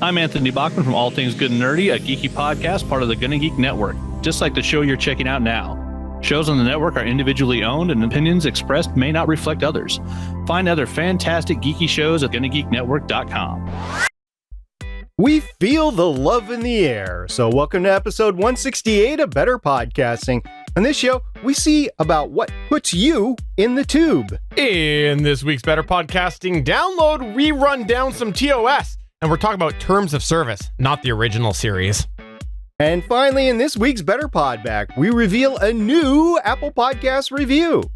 I'm Anthony Bachman from All Things Good and Nerdy, a geeky podcast, part of the GonnaGeek network, just like the show you're checking out now. Shows on the network are individually owned, and opinions expressed may not reflect others. Find other fantastic geeky shows at GonnaGeekNetwork.com. We feel the love in the air, so welcome to episode 168 of Better Podcasting. On this show, we see about what puts you in the tube. In this week's Better Podcasting download, we run down some TOS, and we're talking about terms of service, not the original series. And finally, in this week's Better Podback, we reveal a new Apple Podcast review.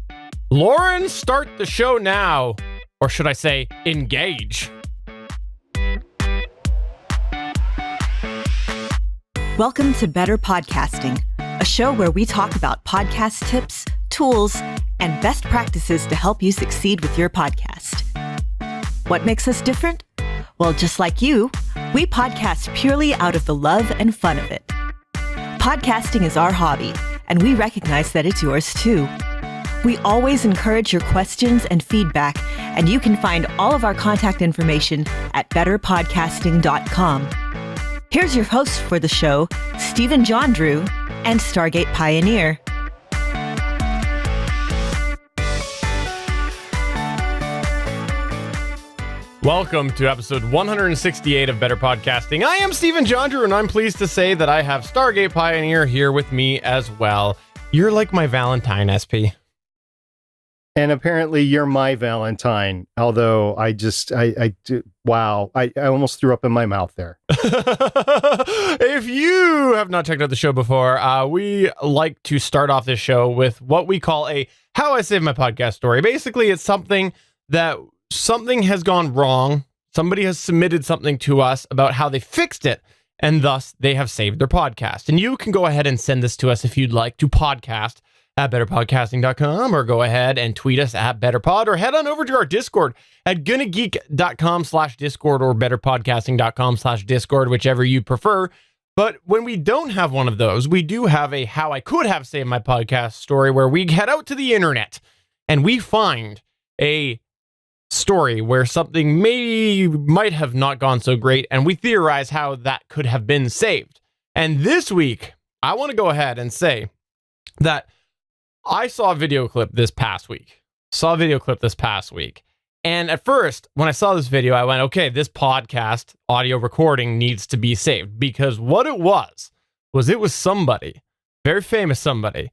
Lauren, start the show now. Or should I say, engage. Welcome to Better Podcasting, a show where we talk about podcast tips, tools, and best practices to help you succeed with your podcast. What makes us different? Well, just like you, we podcast purely out of the love and fun of it. Podcasting is our hobby, and we recognize that it's yours too. We always encourage your questions and feedback, and you can find all of our contact information at betterpodcasting.com. Here's your host for the show, Stephen Jondrew and Stargate Pioneer. Welcome to episode 168 of Better Podcasting. I am Stephen Jondrew, and I'm pleased to say that I have Stargate Pioneer here with me as well. You're like my Valentine, SP. And apparently you're my Valentine, although I almost threw up in my mouth there. If you have not checked out the show before, we like to start off this show with what we call a How I Saved My Podcast story. Basically, it's something has gone wrong. Somebody has submitted something to us about how they fixed it, and thus they have saved their podcast. And you can go ahead and send this to us if you'd like to podcast at betterpodcasting.com, or go ahead and tweet us at betterpod, or head on over to our Discord at GonnaGeek.com/Discord or betterpodcasting.com/Discord, whichever you prefer. But when we don't have one of those, we do have a How I Could Have Saved My Podcast story, where we head out to the internet and we find a story where something might have not gone so great, and we theorize how that could have been saved. And this week, I want to go ahead and say that I saw a video clip this past week. And at first, when I saw this video, I went, okay, this podcast audio recording needs to be saved, because what it was somebody, very famous somebody,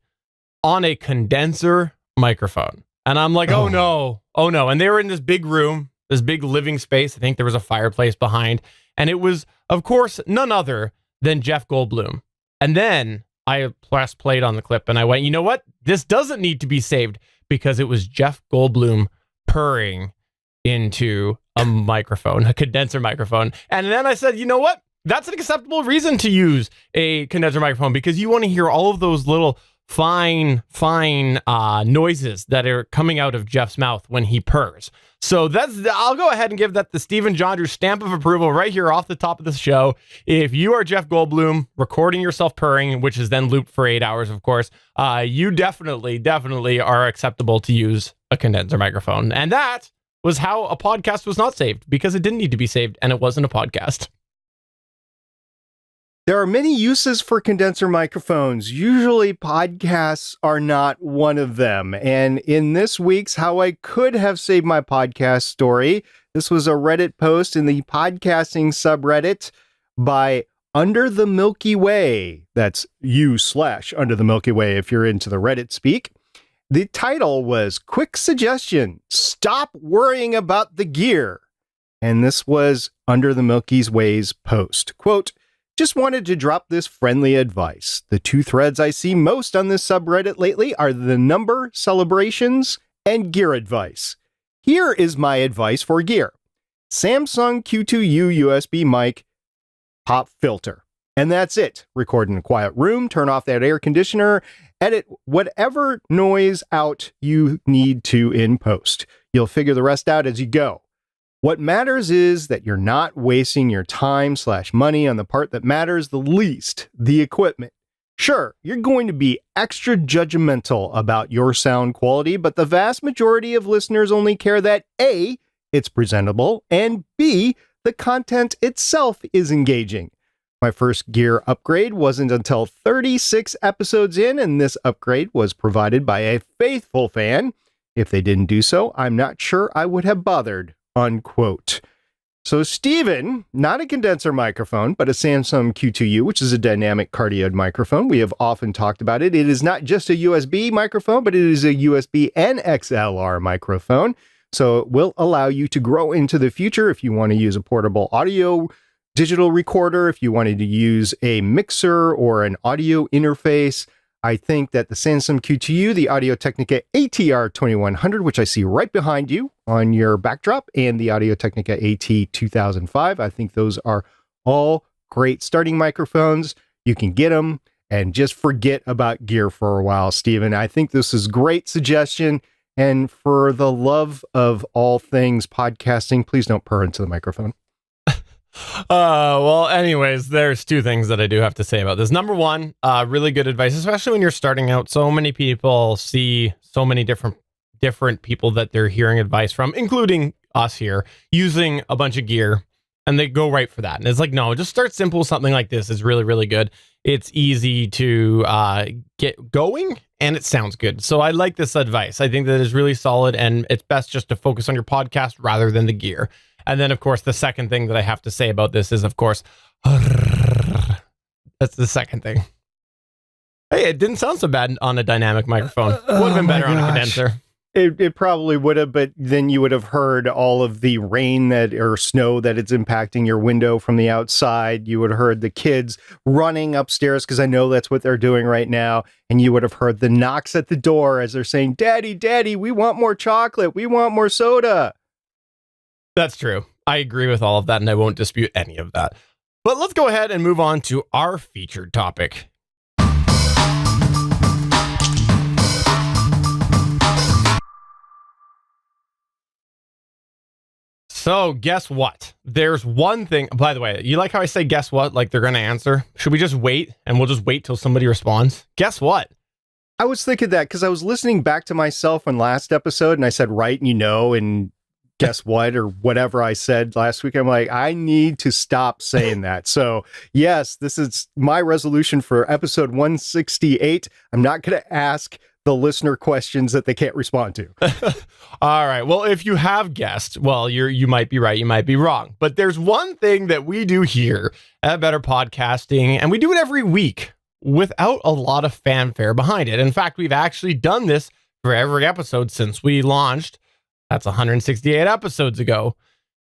on a condenser microphone. And I'm like, oh no. And they were in this big room, this big living space. I think there was a fireplace behind. And it was, of course, none other than Jeff Goldblum. And then I pressed played on the clip and I went, you know what? This doesn't need to be saved, because it was Jeff Goldblum purring into a microphone, a condenser microphone. And then I said, you know what? That's an acceptable reason to use a condenser microphone, because you want to hear all of those little fine noises that are coming out of Jeff's mouth when he purrs. So I'll go ahead and give that the Stephen Jondrew stamp of approval right here off the top of the show. If you are Jeff Goldblum recording yourself purring, which is then looped for 8 hours, of course, you definitely are acceptable to use a condenser microphone. And that was how a podcast was not saved, because it didn't need to be saved and it wasn't a podcast. There are many uses for condenser microphones. Usually podcasts are not one of them. And in this week's How I Could Have Saved My Podcast story, this was a Reddit post in the podcasting subreddit by Under the Milky Way. That's u/Under the Milky Way if you're into the Reddit speak. The title was Quick Suggestion, Stop Worrying About the Gear. And this was Under the Milky Way's post. Quote, just wanted to drop this friendly advice. The two threads I see most on this subreddit lately are the number celebrations and gear advice. Here is my advice for gear. Samsung Q2U USB mic, pop filter. And that's it. Record in a quiet room, turn off that air conditioner, edit whatever noise out you need to in post. You'll figure the rest out as you go. What matters is that you're not wasting your time/money on the part that matters the least, the equipment. Sure, you're going to be extra judgmental about your sound quality, but the vast majority of listeners only care that A, it's presentable, and B, the content itself is engaging. My first gear upgrade wasn't until 36 episodes in, and this upgrade was provided by a faithful fan. If they didn't do so, I'm not sure I would have bothered, unquote. So Steven, not a condenser microphone, but a Samsung Q2U, which is a dynamic cardioid microphone. We have often talked about it. It is not just a USB microphone, but it is a USB and XLR microphone. So it will allow you to grow into the future if you want to use a portable audio digital recorder, if you wanted to use a mixer or an audio interface. I think that the Samsung Q2U, the Audio-Technica ATR 2100, which I see right behind you on your backdrop, and the Audio-Technica AT 2005, I think those are all great starting microphones. You can get them and just forget about gear for a while, Steven. I think this is a great suggestion. And for the love of all things podcasting, please don't purr into the microphone. Well, anyways, there's two things that I do have to say about this. Number one, really good advice, especially when you're starting out. So many people see so many different people that they're hearing advice from, including us here, using a bunch of gear, and they go right for that. And it's like, no, just start simple. Something like this is really, really good. It's easy to get going, and it sounds good. So I like this advice. I think that is really solid, and it's best just to focus on your podcast rather than the gear. And then, of course, the second thing that I have to say about this is, of course, that's the second thing. Hey, it didn't sound so bad on a dynamic microphone. Would have been better on a condenser. It probably would have, but then you would have heard all of the rain or snow that it's impacting your window from the outside. You would have heard the kids running upstairs, because I know that's what they're doing right now. And you would have heard the knocks at the door as they're saying, "Daddy, Daddy, we want more chocolate. We want more soda." That's true. I agree with all of that, and I won't dispute any of that. But let's go ahead and move on to our featured topic. So guess what? There's one thing. By the way, you like how I say guess what? Like they're going to answer? Should we just wait, and we'll just wait till somebody responds? Guess what? I was thinking that because I was listening back to myself on last episode, and I said, right, and guess what, or whatever I said last week. I'm like, I need to stop saying that. So yes, this is my resolution for episode 168. I'm not going to ask the listener questions that they can't respond to. All right. Well, if you have guessed, well, you might be right, you might be wrong. But there's one thing that we do here at Better Podcasting, and we do it every week without a lot of fanfare behind it. In fact, we've actually done this for every episode since we launched. That's 168 episodes ago.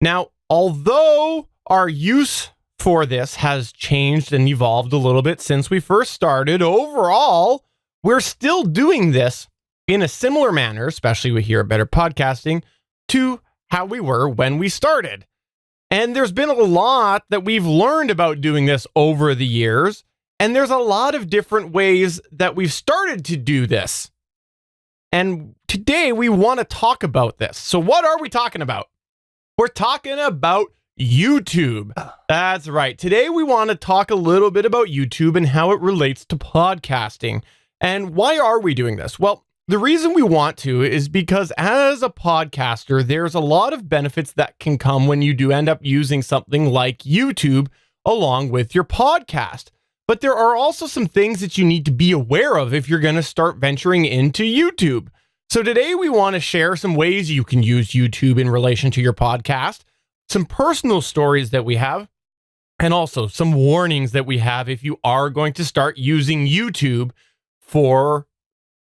Now, although our use for this has changed and evolved a little bit since we first started, overall, we're still doing this in a similar manner, especially we here at Better Podcasting, to how we were when we started. And there's been a lot that we've learned about doing this over the years, and there's a lot of different ways that we've started to do this. And today we want to talk about this. So what are we talking about? We're talking about YouTube. That's right. Today we want to talk a little bit about YouTube and how it relates to podcasting. And why are we doing this? Well, the reason we want to is because as a podcaster, there's a lot of benefits that can come when you do end up using something like YouTube along with your podcast. But there are also some things that you need to be aware of if you're going to start venturing into YouTube. So today we want to share some ways you can use YouTube in relation to your podcast, some personal stories that we have, and also some warnings that we have if you are going to start using YouTube for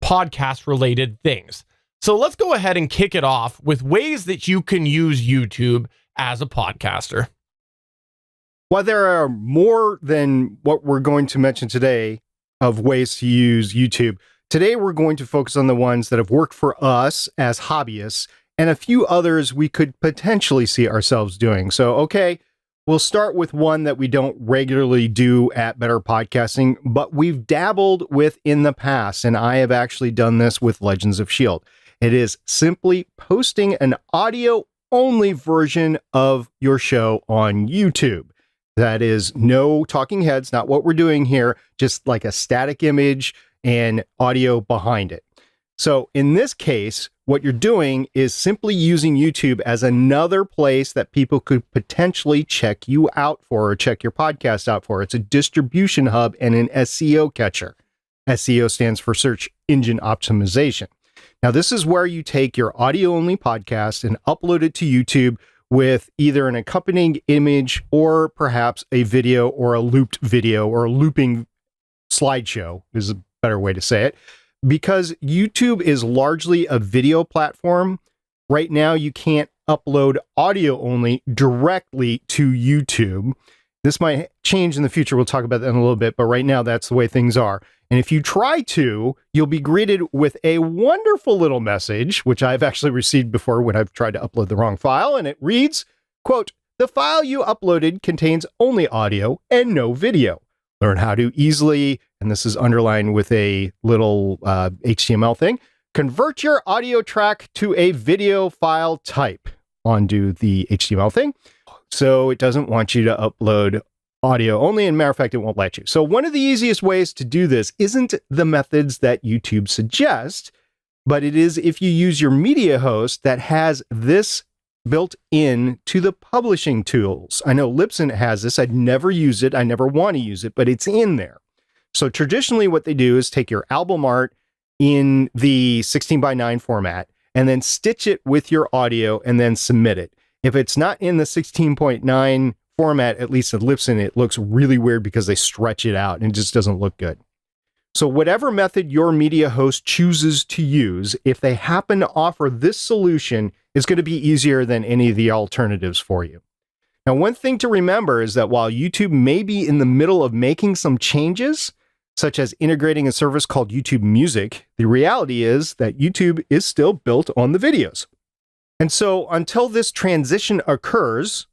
podcast-related things. So let's go ahead and kick it off with ways that you can use YouTube as a podcaster. While there are more than what we're going to mention today of ways to use YouTube, today we're going to focus on the ones that have worked for us as hobbyists and a few others we could potentially see ourselves doing. So, okay, we'll start with one that we don't regularly do at Better Podcasting, but we've dabbled with in the past, and I have actually done this with Legends of S.H.I.E.L.D. It is simply posting an audio-only version of your show on YouTube. That is no talking heads, not what we're doing here, just like a static image and audio behind it. So in this case, what you're doing is simply using YouTube as another place that people could potentially check you out for or check your podcast out for. It's a distribution hub and an SEO catcher. SEO stands for search engine optimization. Now, this is where you take your audio-only podcast and upload it to YouTube with either an accompanying image or perhaps a video or a looped video or a looping slideshow is a better way to say it. Because YouTube is largely a video platform, right now you can't upload audio only directly to YouTube. This might change in the future. We'll talk about that in a little bit, but right now that's the way things are. And if you try to, you'll be greeted with a wonderful little message, which I've actually received before when I've tried to upload the wrong file, and it reads, quote, "The file you uploaded contains only audio and no video. Learn how to easily," and this is underlined with a little HTML thing, "convert your audio track to a video file type." Undo the HTML thing. So it doesn't want you to upload audio only. And matter of fact, it won't let you. So one of the easiest ways to do this isn't the methods that YouTube suggests, but it is if you use your media host that has this built in to the publishing tools. I know Libsyn has this. I'd never use it. I never want to use it, but it's in there. So traditionally what they do is take your album art in the 16:9 format and then stitch it with your audio and then submit it. If it's not in the 16:9 format, at least at Libsyn, it looks really weird because they stretch it out and it just doesn't look good. So whatever method your media host chooses to use, if they happen to offer this solution, is going to be easier than any of the alternatives for you. Now, one thing to remember is that while YouTube may be in the middle of making some changes, such as integrating a service called YouTube Music, the reality is that YouTube is still built on the videos. And so until this transition occurs,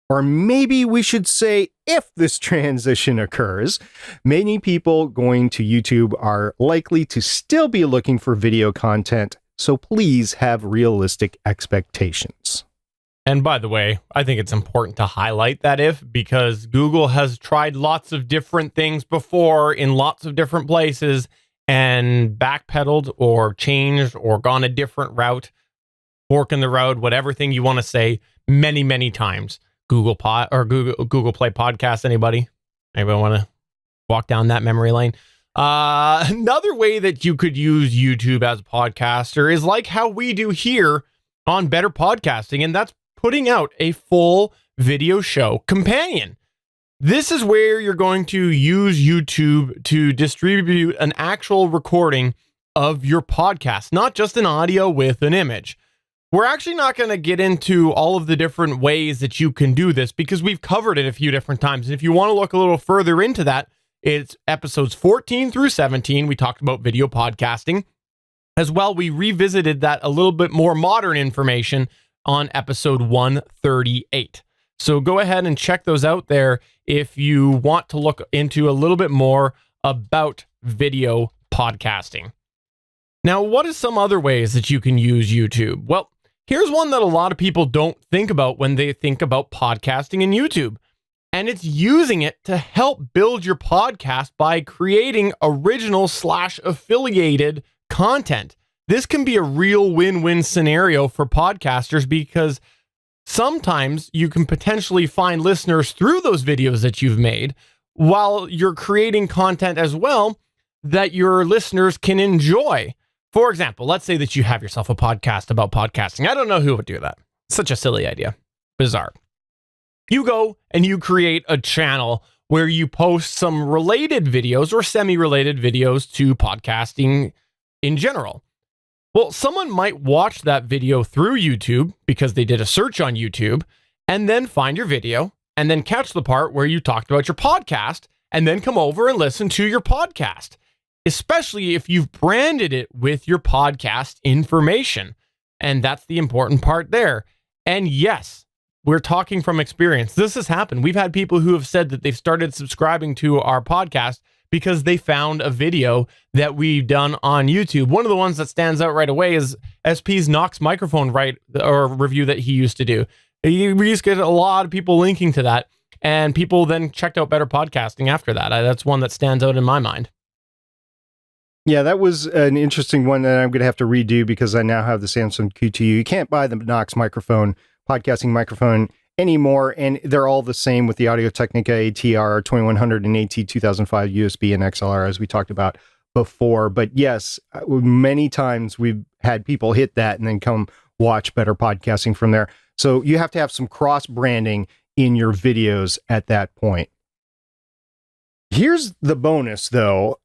or maybe we should say if this transition occurs, many people going to YouTube are likely to still be looking for video content. So please have realistic expectations. And by the way, I think it's important to highlight that because Google has tried lots of different things before in lots of different places and backpedaled or changed or gone a different route, fork in the road, whatever thing you want to say, many, many times. Google Play Podcast. Anybody want to walk down that memory lane? Another way that you could use YouTube as a podcaster is like how we do here on Better Podcasting, and that's putting out a full video show companion. This is where you're going to use YouTube to distribute an actual recording of your podcast, not just an audio with an image. We're actually not going to get into all of the different ways that you can do this because we've covered it a few different times. And if you want to look a little further into that, it's episodes 14 through 17. We talked about video podcasting. As well, we revisited that a little bit more modern information on episode 138. So go ahead and check those out there if you want to look into a little bit more about video podcasting. Now, what are some other ways that you can use YouTube? Well, here's one that a lot of people don't think about when they think about podcasting and YouTube, and it's using it to help build your podcast by creating original/affiliated content. This can be a real win-win scenario for podcasters because sometimes you can potentially find listeners through those videos that you've made while you're creating content as well that your listeners can enjoy. For example, let's say that you have yourself a podcast about podcasting. I don't know who would do that. Such a silly idea. Bizarre. You go and you create a channel where you post some related videos or semi-related videos to podcasting in general. Well, someone might watch that video through YouTube because they did a search on YouTube and then find your video and then catch the part where you talked about your podcast and then come over and listen to your podcast, especially if you've branded it with your podcast information. And that's the important part there. And yes, we're talking from experience. This has happened. We've had people who have said that they've started subscribing to our podcast because they found a video that we've done on YouTube. One of the ones that stands out right away is SP's Knox microphone review that he used to do. We used to get a lot of people linking to that, and people then checked out Better Podcasting after that. That's one that stands out in my mind. Yeah, that was an interesting one that I'm going to have to redo because I now have the Samsung Q2U. You can't buy the Knox microphone, podcasting microphone anymore, and they're all the same with the Audio-Technica ATR 2100 and AT 2005 USB and XLR, as we talked about before. But yes, many times we've had people hit that and then come watch Better Podcasting from there. So you have to have some cross-branding in your videos at that point. Here's the bonus, though.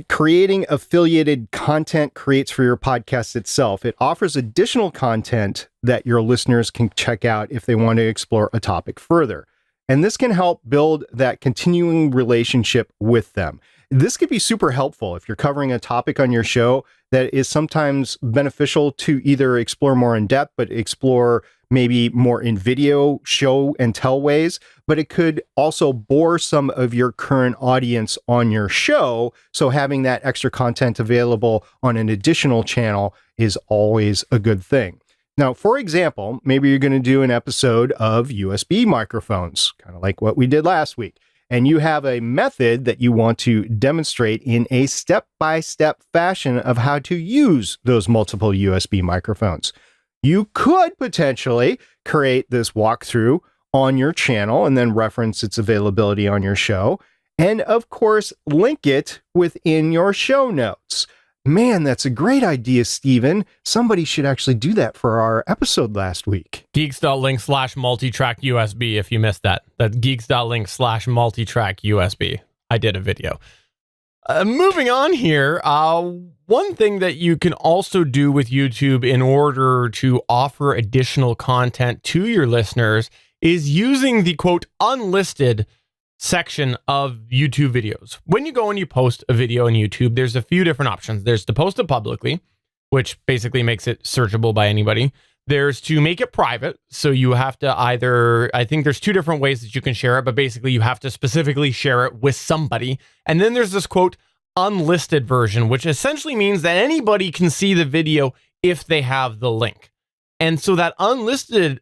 Creating affiliated content creates for your podcast itself. It offers additional content that your listeners can check out if they want to explore a topic further. And this can help build that continuing relationship with them. This could be super helpful if you're covering a topic on your show that is sometimes beneficial to either explore more in depth, but explore maybe more in video, show and tell ways, but it could also bore some of your current audience on your show. So having that extra content available on an additional channel is always a good thing. Now, for example, maybe you're going to do an episode of USB microphones, kind of like what we did last week, and you have a method that you want to demonstrate in a step-by-step fashion of how to use those multiple USB microphones. You could potentially create this walkthrough on your channel and then reference its availability on your show. And of course, link it within your show notes. Man, that's a great idea, Steven. Somebody should actually do that for our episode last week. Geeks.link/multitrack USB if you missed that. That's geeks.link/multitrack USB. I did a video. Moving on here, one thing that you can also do with YouTube in order to offer additional content to your listeners is using the, quote, unlisted section of YouTube videos. When you go and you post a video on YouTube, there's a few different options. There's to post it publicly, which basically makes it searchable by anybody. There's to make it private. So you have to either, I think there's two different ways that you can share it, but basically you have to specifically share it with somebody. And then there's this, quote, unlisted version, which essentially means that anybody can see the video if they have the link. And so that unlisted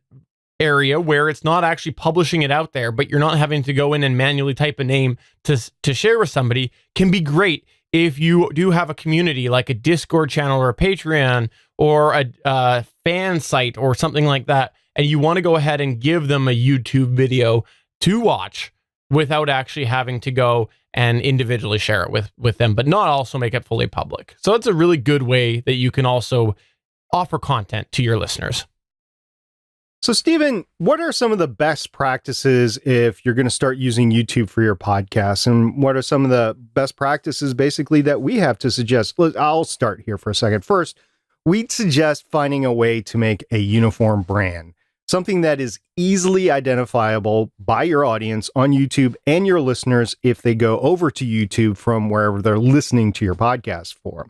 area where it's not actually publishing it out there, but you're not having to go in and manually type a name to share with somebody can be great if you do have a community like a Discord channel or a Patreon or a fan site or something like that, and you want to go ahead and give them a YouTube video to watch without actually having to go and individually share it with them, but not also make it fully public. So it's a really good way that you can also offer content to your listeners. So, Steven, what are some of the best practices if you're going to start using YouTube for your podcast? And what are some of the best practices basically that we have to suggest? I'll start here for a second. First, we'd suggest finding a way to make a uniform brand, something that is easily identifiable by your audience on YouTube and your listeners if they go over to YouTube from wherever they're listening to your podcast for.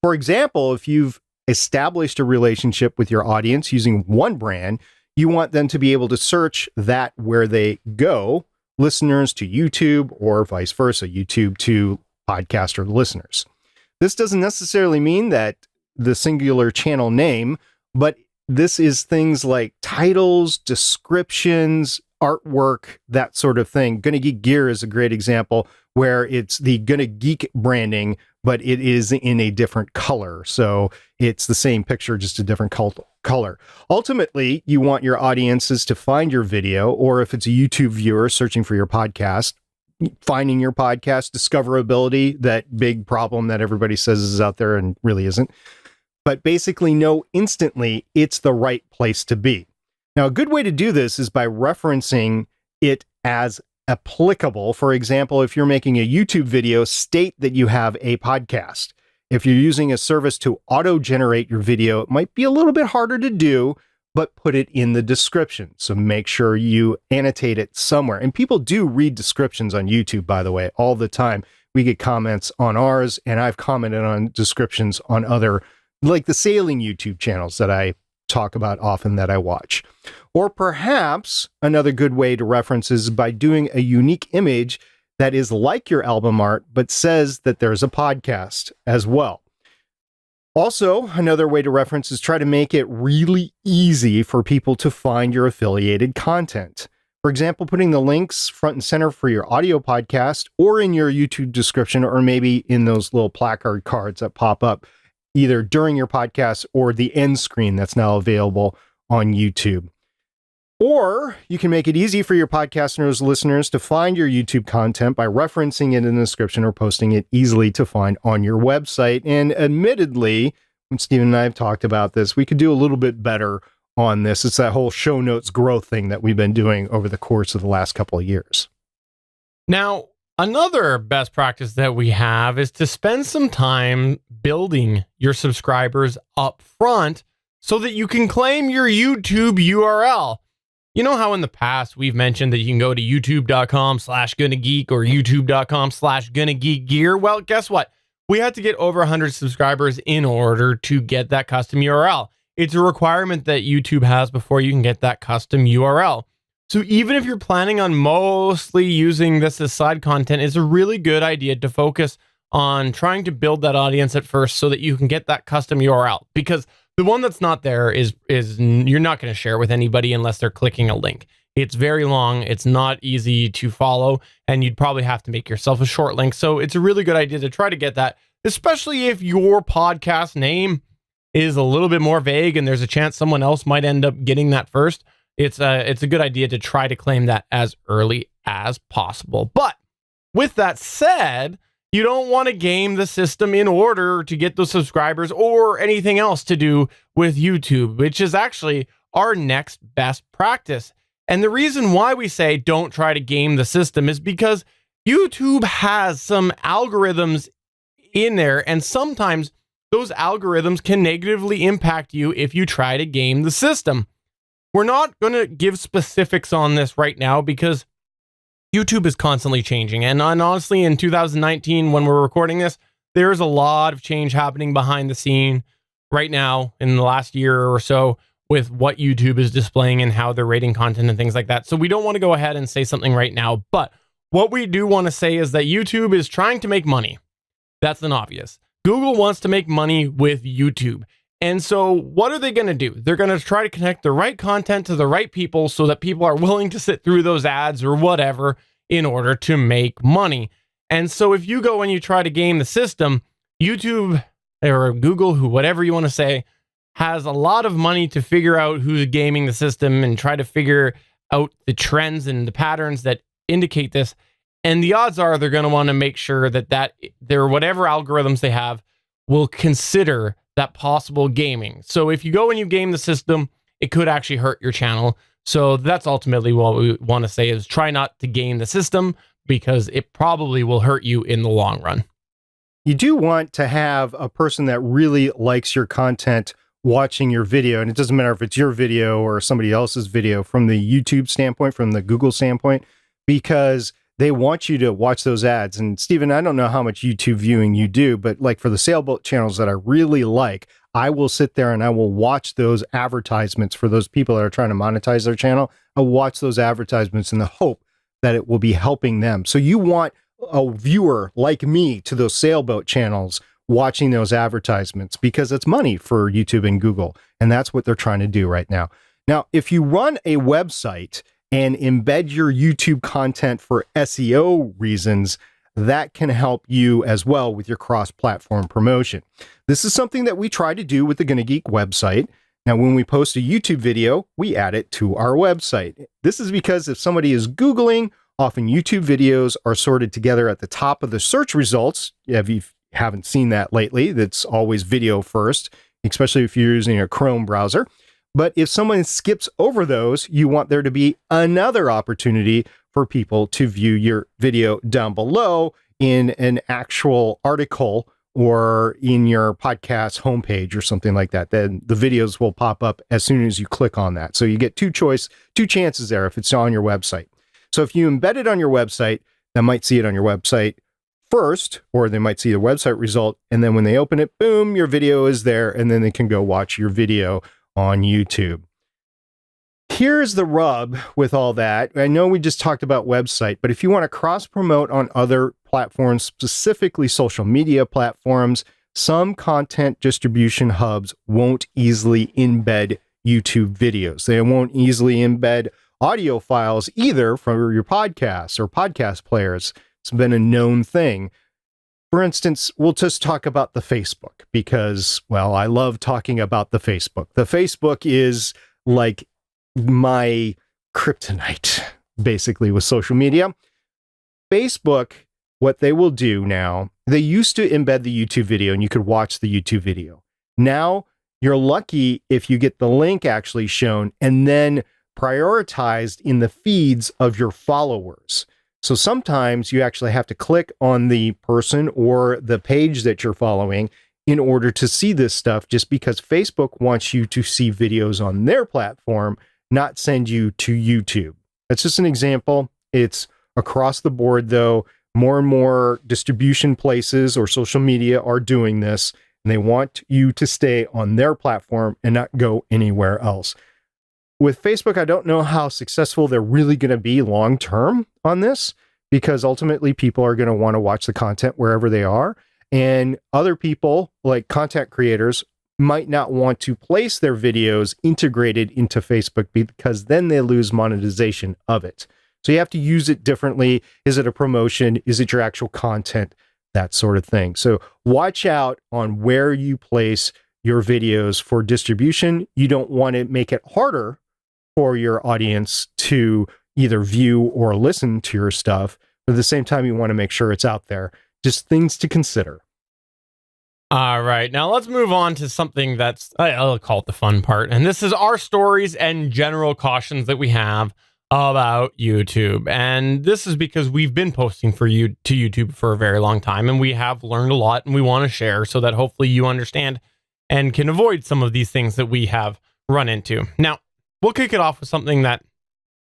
For example, if you've established a relationship with your audience using one brand, you want them to be able to search that where they go, listeners to YouTube or vice versa, YouTube to podcaster listeners. This doesn't necessarily mean that the singular channel name, but this is things like titles, descriptions, artwork, that sort of thing. GonnaGeek Gear is a great example where it's the GonnaGeek branding, but it is in a different color. So it's the same picture, just a different color. Ultimately, you want your audiences to find your video, or if it's a YouTube viewer searching for your podcast, finding your podcast, discoverability, that big problem that everybody says is out there and really isn't. But basically know instantly it's the right place to be. Now, a good way to do this is by referencing it as applicable. For example, if you're making a YouTube video, state that you have a podcast. If you're using a service to auto-generate your video, it might be a little bit harder to do, but put it in the description. So make sure you annotate it somewhere. And people do read descriptions on YouTube, by the way, all the time. We get comments on ours, and I've commented on descriptions on other, like the sailing YouTube channels that I talk about often that I watch. Or perhaps another good way to reference is by doing a unique image that is like your album art, but says that there's a podcast as well. Also, another way to reference is try to make it really easy for people to find your affiliated content. For example, putting the links front and center for your audio podcast or in your YouTube description, or maybe in those little placard cards that pop up either during your podcast or the end screen that's now available on YouTube. Or you can make it easy for your podcasters listeners to find your YouTube content by referencing it in the description or posting it easily to find on your website. And admittedly, when Stephen and I have talked about this, we could do a little bit better on this. It's that whole show notes growth thing that we've been doing over the course of the last couple of years. Now, another best practice that we have is to spend some time building your subscribers up front so that you can claim your YouTube URL. You know how in the past we've mentioned that you can go to youtube.com/GonnaGeek or youtube.com/GonnaGeekGear? Well, guess what? We had to get over 100 subscribers in order to get that custom URL. It's a requirement that YouTube has before you can get that custom URL. So even if you're planning on mostly using this as side content, it's a really good idea to focus on trying to build that audience at first so that you can get that custom URL. Because the one that's not there is you're not going to share with anybody unless they're clicking a link. It's very long. It's not easy to follow, and you'd probably have to make yourself a short link. So it's a really good idea to try to get that, especially if your podcast name is a little bit more vague and there's a chance someone else might end up getting that first. It's a good idea to try to claim that as early as possible. But with that said, you don't want to game the system in order to get those subscribers or anything else to do with YouTube, which is actually our next best practice. And the reason why we say don't try to game the system is because YouTube has some algorithms in there, and sometimes those algorithms can negatively impact you if you try to game the system. We're not going to give specifics on this right now because YouTube is constantly changing. And honestly, in 2019, when we're recording this, there's a lot of change happening behind the scene right now in the last year or so with what YouTube is displaying and how they're rating content and things like that. So we don't want to go ahead and say something right now. But what we do want to say is that YouTube is trying to make money. That's an obvious. Google wants to make money with YouTube. And so what are they going to do? They're going to try to connect the right content to the right people so that people are willing to sit through those ads or whatever in order to make money. And so if you go and you try to game the system, YouTube or Google, whatever you want to say, has a lot of money to figure out who's gaming the system and try to figure out the trends and the patterns that indicate this. And the odds are they're going to want to make sure that their whatever algorithms they have will consider that possible gaming. So if you go and you game the system, it could actually hurt your channel. So that's ultimately what we want to say is try not to game the system because it probably will hurt you in the long run. You do want to have a person that really likes your content watching your video. And it doesn't matter if it's your video or somebody else's video from the YouTube standpoint, from the Google standpoint, because they want you to watch those ads. And Stephen, I don't know how much YouTube viewing you do, but like for the sailboat channels that I really like, I will sit there and I will watch those advertisements for those people that are trying to monetize their channel. I'll watch those advertisements in the hope that it will be helping them. So you want a viewer like me to those sailboat channels watching those advertisements because it's money for YouTube and Google. And that's what they're trying to do right now. Now, if you run a website and embed your YouTube content for SEO reasons, that can help you as well with your cross-platform promotion. This is something that we try to do with the GonnaGeek website. Now, when we post a YouTube video, we add it to our website. This is because if somebody is Googling, often YouTube videos are sorted together at the top of the search results. If you haven't seen that lately, that's always video first, especially if you're using a Chrome browser. But if someone skips over those, you want there to be another opportunity for people to view your video down below in an actual article or in your podcast homepage or something like that. Then the videos will pop up as soon as you click on that. So you get two chances there if it's on your website. So if you embed it on your website, they might see it on your website first, or they might see the website result. And then when they open it, boom, your video is there. And then they can go watch your video on YouTube. Here's the rub with all that. I know we just talked about website, but if you want to cross promote on other platforms, specifically social media platforms, some content distribution hubs won't easily embed YouTube videos. They won't easily embed audio files either from your podcasts or podcast players. It's been a known thing. For instance, we'll just talk about the Facebook because, well, I love talking about the Facebook. The Facebook is like my kryptonite, basically, with social media. Facebook, what they will do now, they used to embed the YouTube video and you could watch the YouTube video. Now, you're lucky if you get the link actually shown and then prioritized in the feeds of your followers. So sometimes you actually have to click on the person or the page that you're following in order to see this stuff, just because Facebook wants you to see videos on their platform, not send you to YouTube. That's just an example. It's across the board, though. More and more distribution places or social media are doing this, and they want you to stay on their platform and not go anywhere else. With Facebook, I don't know how successful they're really going to be long term on this, because ultimately people are going to want to watch the content wherever they are. And other people, like content creators, might not want to place their videos integrated into Facebook because then they lose monetization of it. So you have to use it differently. Is it a promotion? Is it your actual content? That sort of thing. So watch out on where you place your videos for distribution. You don't want to make it harder for your audience to either view or listen to your stuff. But at the same time, you want to make sure it's out there. Just things to consider. All right, now let's move on to something that's, I'll call it the fun part. And this is our stories and general cautions that we have about YouTube. And this is because we've been posting to YouTube for a very long time, and we have learned a lot, and we want to share so that hopefully you understand and can avoid some of these things that we have run into. Now, we'll kick it off with something that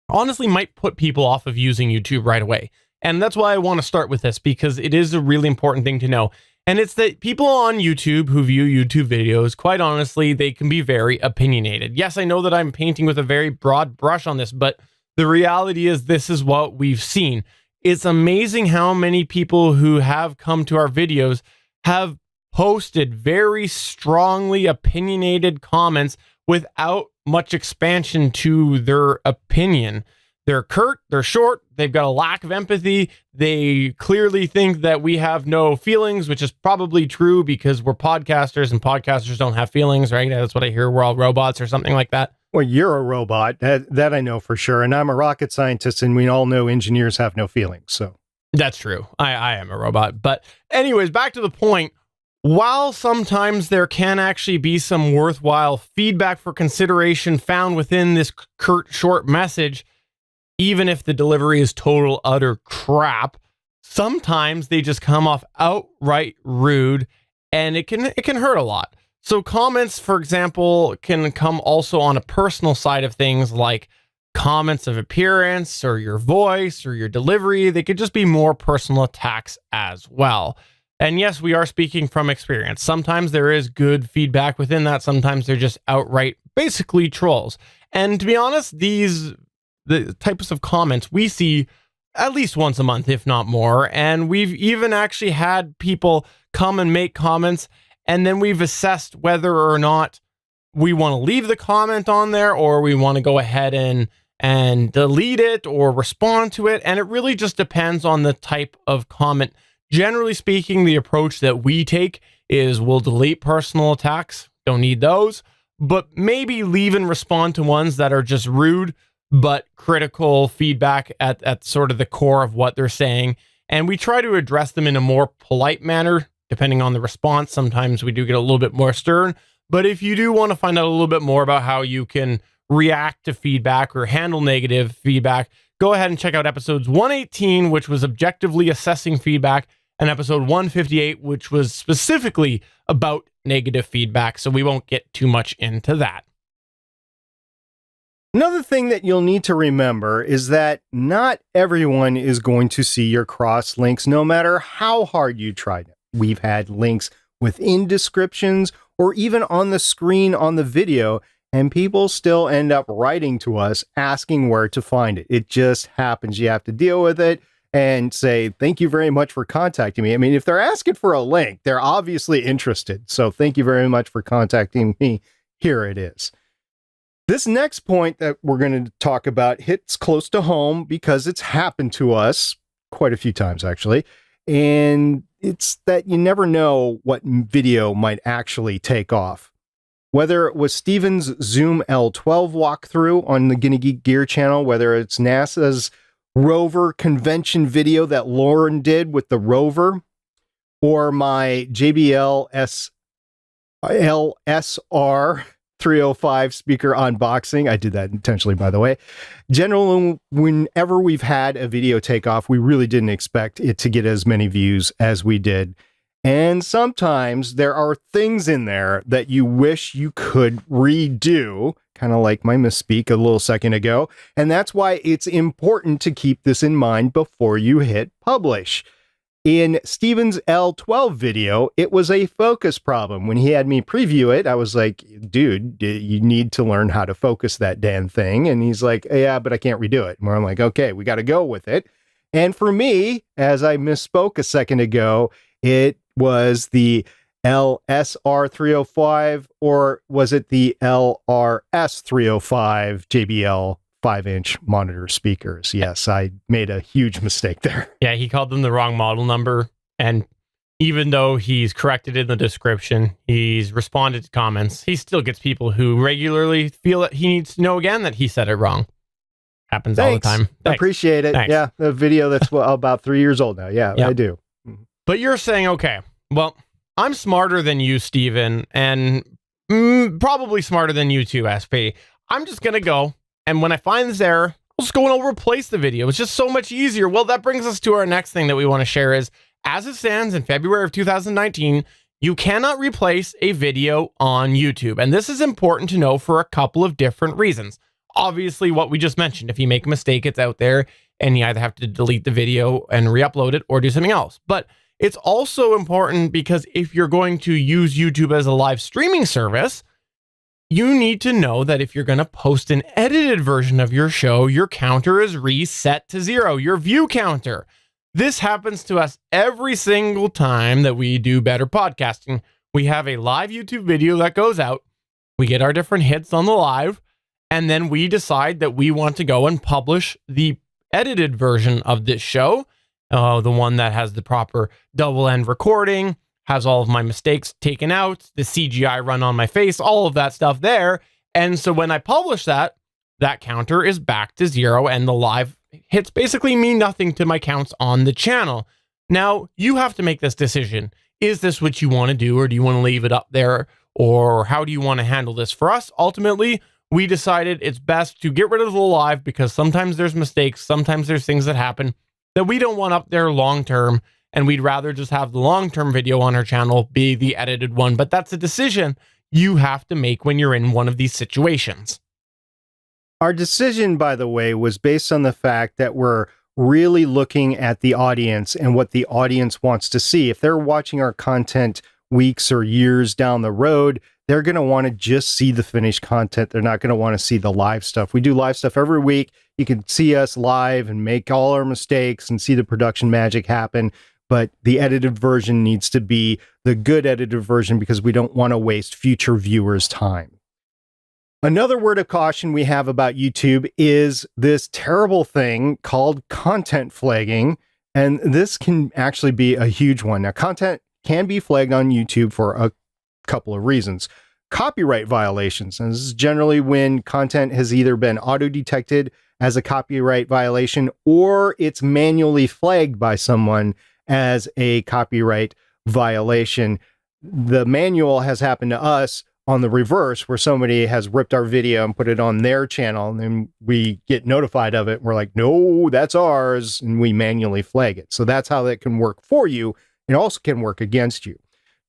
honestly might put people off of using YouTube right away. And that's why I want to start with this, because it is a really important thing to know. And it's that people on YouTube who view YouTube videos, quite honestly, they can be very opinionated. Yes, I know that I'm painting with a very broad brush on this, but the reality is this is what we've seen. It's amazing how many people who have come to our videos have posted very strongly opinionated comments without much expansion to their opinion. They're curt, they're short, they've got a lack of empathy. They clearly think that we have no feelings, which is probably true because we're podcasters and podcasters don't have feelings, right? That's what I hear. We're all robots or something like that. Well, you're a robot. That I know for sure. And I'm a rocket scientist, and we all know engineers have no feelings. So that's true. I am a robot. But anyways, back to the point. While sometimes there can actually be some worthwhile feedback for consideration found within this curt, short message, even if the delivery is total, utter crap, sometimes they just come off outright rude, and it can hurt a lot. So comments, for example, can come also on a personal side of things, like comments of appearance or your voice or your delivery. They could just be more personal attacks as well. And yes, we are speaking from experience. Sometimes there is good feedback within that. Sometimes they're just outright, basically trolls. And to be honest, the types of comments we see at least once a month, if not more. And we've even actually had people come and make comments, and then we've assessed whether or not we want to leave the comment on there or we want to go ahead and delete it or respond to it. And it really just depends on the type of comment. Generally speaking, the approach that we take is we'll delete personal attacks. Don't need those, but maybe leave and respond to ones that are just rude, but critical feedback at sort of the core of what they're saying. And we try to address them in a more polite manner, depending on the response. Sometimes we do get a little bit more stern, but if you do want to find out a little bit more about how you can react to feedback or handle negative feedback, go ahead and check out episodes 118, which was objectively assessing feedback, and episode 158, which was specifically about negative feedback. So we won't get too much into that. Another thing that you'll need to remember is that not everyone is going to see your cross links, no matter how hard you tried it. We've had links within descriptions or even on the screen on the video, and people still end up writing to us asking where to find it. It just happens. You have to deal with it and say, thank you very much for contacting me. I mean, if they're asking for a link, they're obviously interested. So thank you very much for contacting me. Here it is. This next point that we're going to talk about hits close to home because it's happened to us quite a few times, actually. And it's that you never know what video might actually take off. Whether it was Steven's Zoom L12 walkthrough on the GonnaGeek Gear channel, whether it's NASA's rover convention video that Lauren did with the rover, or my JBL LSR 305 speaker unboxing. I did that intentionally, by the way. Generally, whenever we've had a video take off, we really didn't expect it to get as many views as we did. And sometimes there are things in there that you wish you could redo, kind of like my misspeak a little second ago. And that's why it's important to keep this in mind before you hit publish. In Steven's L12 video, it was a focus problem. When he had me preview it, I was like, dude, you need to learn how to focus that damn thing. And he's like, yeah, but I can't redo it. Where I'm like, okay, we got to go with it. And for me, as I misspoke a second ago, it was the LSR 305, or was it the LRS 305 JBL 5-inch monitor speakers? Yes, I made a huge mistake there. Yeah, he called them the wrong model number. And even though he's corrected in the description, he's responded to comments, he still gets people who regularly feel that he needs to know again that he said it wrong. Happens all the time. Thanks. Appreciate it. Thanks. Yeah, the video that's about 3 years old now. Yeah, I do. But you're saying, okay, well, I'm smarter than you, Steven, and probably smarter than you too, SP. I'm just going to go, and when I find this error, I'll just go and I'll replace the video. It's just so much easier. Well, that brings us to our next thing that we want to share is, as it stands in February of 2019, you cannot replace a video on YouTube. And this is important to know for a couple of different reasons. Obviously, what we just mentioned, if you make a mistake, it's out there, and you either have to delete the video and re-upload it or do something else. But it's also important because if you're going to use YouTube as a live streaming service, you need to know that if you're going to post an edited version of your show, your counter is reset to 0, your view counter. This happens to us every single time that we do Better Podcasting. We have a live YouTube video that goes out, we get our different hits on the live, and then we decide that we want to go and publish the edited version of this show. The one that has the proper double end recording, has all of my mistakes taken out, the CGI run on my face, all of that stuff there. And so when I publish that, that counter is back to 0 and the live hits basically mean nothing to my counts on the channel. Now, you have to make this decision. Is this what you want to do, or do you want to leave it up there, or how do you want to handle this? For us, ultimately, we decided it's best to get rid of the live because sometimes there's mistakes, sometimes there's things that happen that we don't want up there long-term, and we'd rather just have the long-term video on our channel be the edited one. But that's a decision you have to make when you're in one of these situations. Our decision, by the way, was based on the fact that we're really looking at the audience and what the audience wants to see. If they're watching our content weeks or years down the road, they're going to want to just see the finished content. They're not going to want to see the live stuff. We do live stuff every week. You can see us live and make all our mistakes and see the production magic happen. But the edited version needs to be the good edited version because we don't want to waste future viewers' time. Another word of caution we have about YouTube is this terrible thing called content flagging. And this can actually be a huge one. Now, content can be flagged on YouTube for a couple of reasons. Copyright violations. And this is generally when content has either been auto-detected as a copyright violation or it's manually flagged by someone as a copyright violation. The manual has happened to us on the reverse, where somebody has ripped our video and put it on their channel, and then we get notified of it. And we're like, no, that's ours. And we manually flag it. So that's how that can work for you. It also can work against you.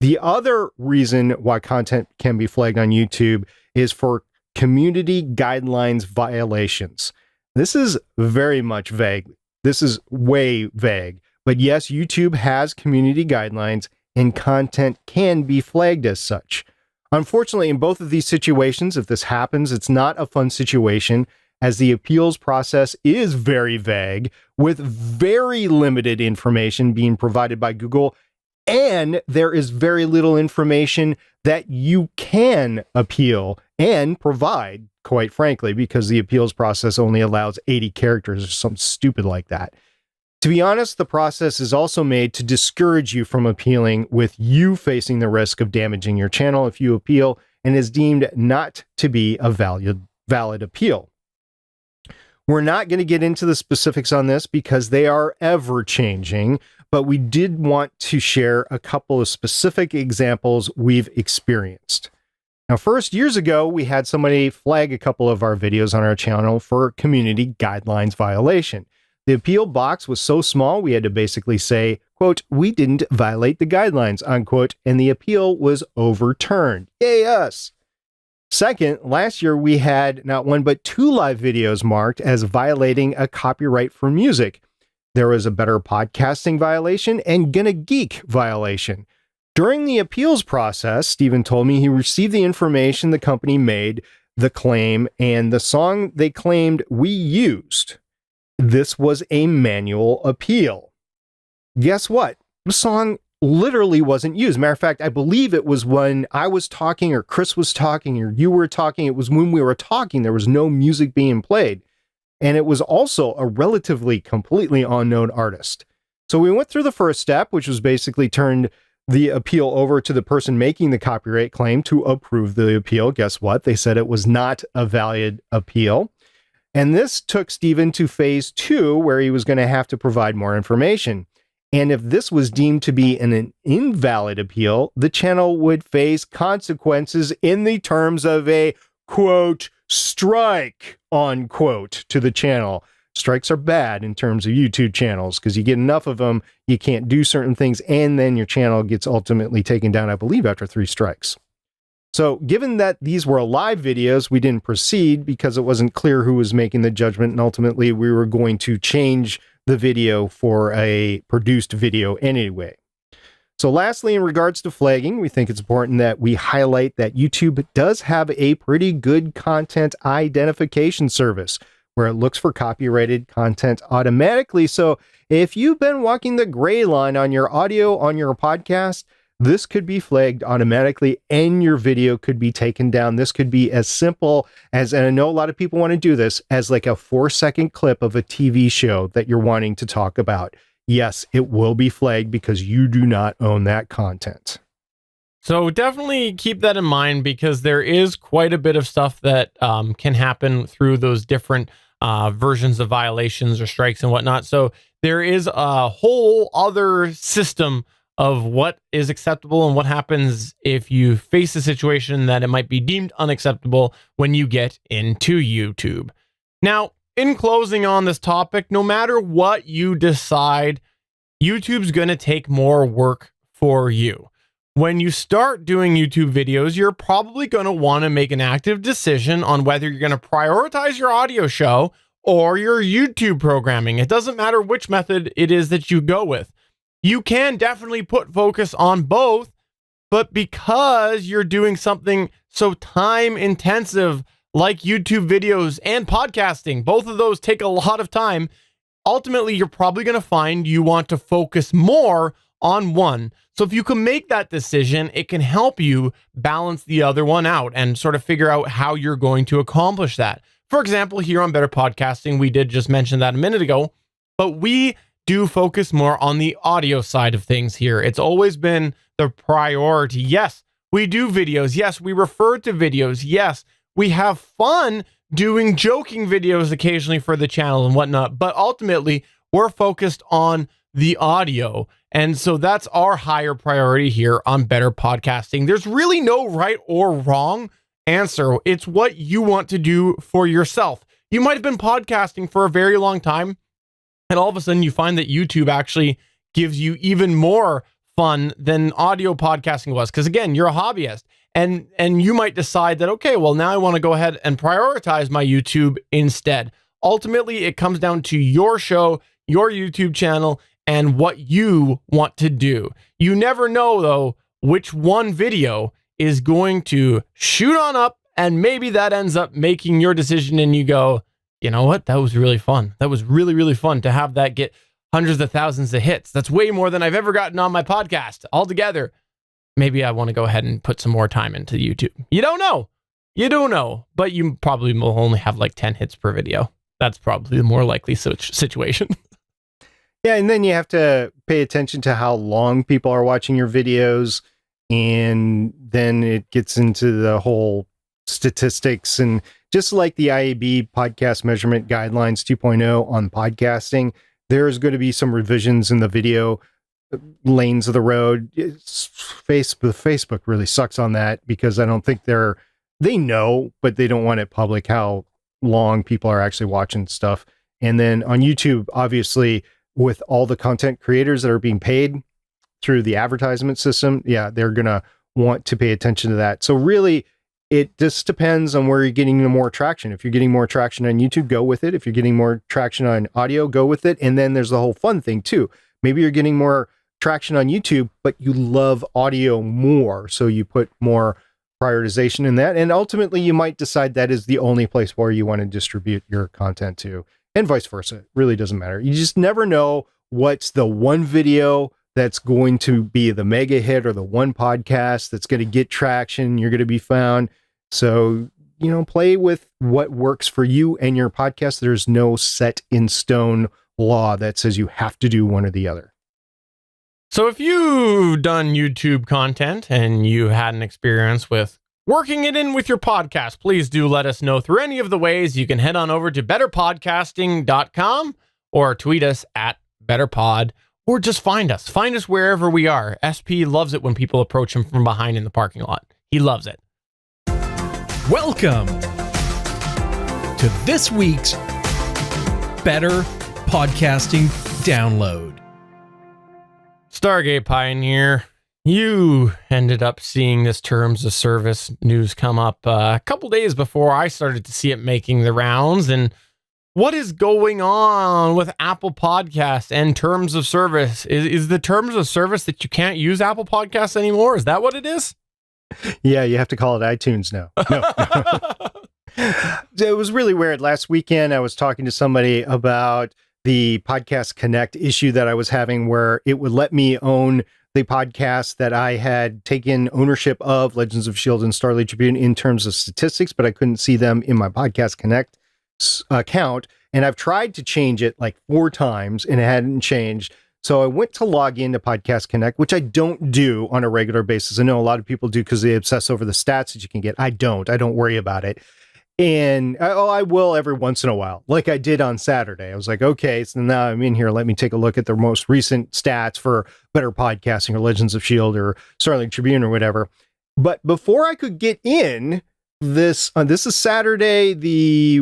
The other reason why content can be flagged on YouTube is for community guidelines violations. This is very much vague. This is way vague. But yes, YouTube has community guidelines and content can be flagged as such. Unfortunately, in both of these situations, if this happens, it's not a fun situation, as the appeals process is very vague, with very limited information being provided by Google, and there is very little information that you can appeal and provide, quite frankly, because the appeals process only allows 80 characters or something stupid like that. To be honest, the process is also made to discourage you from appealing, with you facing the risk of damaging your channel if you appeal, and is deemed not to be a valid appeal. We're not going to get into the specifics on this because they are ever changing, but we did want to share a couple of specific examples we've experienced. Now, first, years ago, we had somebody flag a couple of our videos on our channel for community guidelines violation. The appeal box was so small, we had to basically say, quote, "We didn't violate the guidelines," unquote, and the appeal was overturned. Yay, us! Second, last year we had not one but 2 live videos marked as violating a copyright for music. There was a Better Podcasting violation and GonnaGeek violation. During the appeals process, Stephen told me he received the information the company made the claim and the song they claimed we used. This was a manual appeal. Guess what? The song literally wasn't used. Matter of fact, I believe it was when I was talking or Chris was talking or you were talking. It was when we were talking. There was no music being played. And it was also a relatively completely unknown artist. So we went through the first step, which was basically turned the appeal over to the person making the copyright claim to approve the appeal. Guess what? They said it was not a valid appeal. And this took Stephen to phase 2, where he was going to have to provide more information. And if this was deemed to be an invalid appeal, the channel would face consequences in the terms of a, quote, strike, unquote, to the channel. Strikes are bad in terms of YouTube channels because you get enough of them, you can't do certain things, and then your channel gets ultimately taken down, I believe, after 3 strikes. So given that these were live videos, we didn't proceed because it wasn't clear who was making the judgment, and ultimately we were going to change the video for a produced video anyway. So lastly, in regards to flagging, we think it's important that we highlight that YouTube does have a pretty good content identification service where it looks for copyrighted content automatically. So if you've been walking the gray line on your audio on your podcast, this could be flagged automatically and your video could be taken down. This could be as simple as, and I know a lot of people want to do this, as like a 4-second clip of a TV show that you're wanting to talk about. Yes, it will be flagged because you do not own that content. So definitely keep that in mind because there is quite a bit of stuff that can happen through those different versions of violations or strikes and whatnot. So there is a whole other system of what is acceptable and what happens if you face a situation that it might be deemed unacceptable when you get into YouTube. Now, in closing on this topic, no matter what you decide, YouTube's going to take more work for you. When you start doing YouTube videos, you're probably going to want to make an active decision on whether you're going to prioritize your audio show or your YouTube programming. It doesn't matter which method it is that you go with. You can definitely put focus on both, but because you're doing something so time intensive like YouTube videos and podcasting, both of those take a lot of time. Ultimately, you're probably going to find you want to focus more on one. So if you can make that decision, it can help you balance the other one out and sort of figure out how you're going to accomplish that. For example, here on Better Podcasting, we did just mention that a minute ago, but we do focus more on the audio side of things here. It's always been the priority. Yes, we do videos. Yes, we refer to videos. Yes, we have fun doing joking videos occasionally for the channel and whatnot, but ultimately we're focused on the audio. And so that's our higher priority here on Better Podcasting. There's really no right or wrong answer. It's what you want to do for yourself. You might have been podcasting for a very long time, and all of a sudden you find that YouTube actually gives you even more fun than audio podcasting was. Because again, you're a hobbyist and you might decide that, okay, well now I want to go ahead and prioritize my YouTube instead. Ultimately, it comes down to your show, your YouTube channel, and what you want to do. You never know though, which one video is going to shoot on up and maybe that ends up making your decision and you go, you know what? That was really fun. That was really, really fun to have that get hundreds of thousands of hits. That's way more than I've ever gotten on my podcast altogether. maybe I want to go ahead and put some more time into YouTube. You don't know. You do know, but you probably will only have like 10 hits per video. That's probably the more likely situation. Yeah, and then you have to pay attention to how long people are watching your videos, and then it gets into the whole statistics. And just like the IAB podcast measurement guidelines 2.0 on podcasting, there's going to be some revisions in the video lanes of the road. Facebook really sucks on that, because I don't think they know, but they don't want it public how long people are actually watching stuff. And then on YouTube, obviously, with all the content creators that are being paid through the advertisement system, yeah, they're going to want to pay attention to that. So really, it just depends on where you're getting more traction. If you're getting more traction on YouTube, go with it. If you're getting more traction on audio, go with it. And then there's the whole fun thing too. Maybe you're getting more traction on YouTube, but you love audio more, so you put more prioritization in that. And ultimately, you might decide that is the only place where you want to distribute your content to, and vice versa. It really doesn't matter. You just never know what's the one video that's going to be the mega hit, or the one podcast that's going to get traction. You're going to be found. So, play with what works for you and your podcast. There's no set in stone law that says you have to do one or the other. So if you've done YouTube content and you had an experience with working it in with your podcast, please do let us know through any of the ways. You can head on over to betterpodcasting.com or tweet us at betterpod, or just find us. Find us wherever we are. SP loves it when people approach him from behind in the parking lot. He loves it. Welcome to this week's Better Podcasting Download. Stargate Pioneer, you ended up seeing this terms of service news come up a couple days before I started to see it making the rounds. And what is going on with Apple Podcasts and terms of service? Is the terms of service that you can't use Apple Podcasts anymore? Is that what it is? Yeah, you have to call it iTunes now. No. It was really weird. Last weekend, I was talking to somebody about the Podcast Connect issue that I was having, where it would let me own the podcast that I had taken ownership of, Legends of S.H.I.E.L.D. and Starlight Tribune, in terms of statistics, but I couldn't see them in my Podcast Connect account. And I've tried to change it like 4 times and it hadn't changed. So I went to log into Podcast Connect, which I don't do on a regular basis. I know a lot of people do because they obsess over the stats that you can get. I don't worry about it. And I will every once in a while, like I did on Saturday. I was like, okay, so now I'm in here. Let me take a look at the most recent stats for Better Podcasting or Legends of S.H.I.E.L.D. or Starlight Tribune or whatever. But before I could get in, this is Saturday, the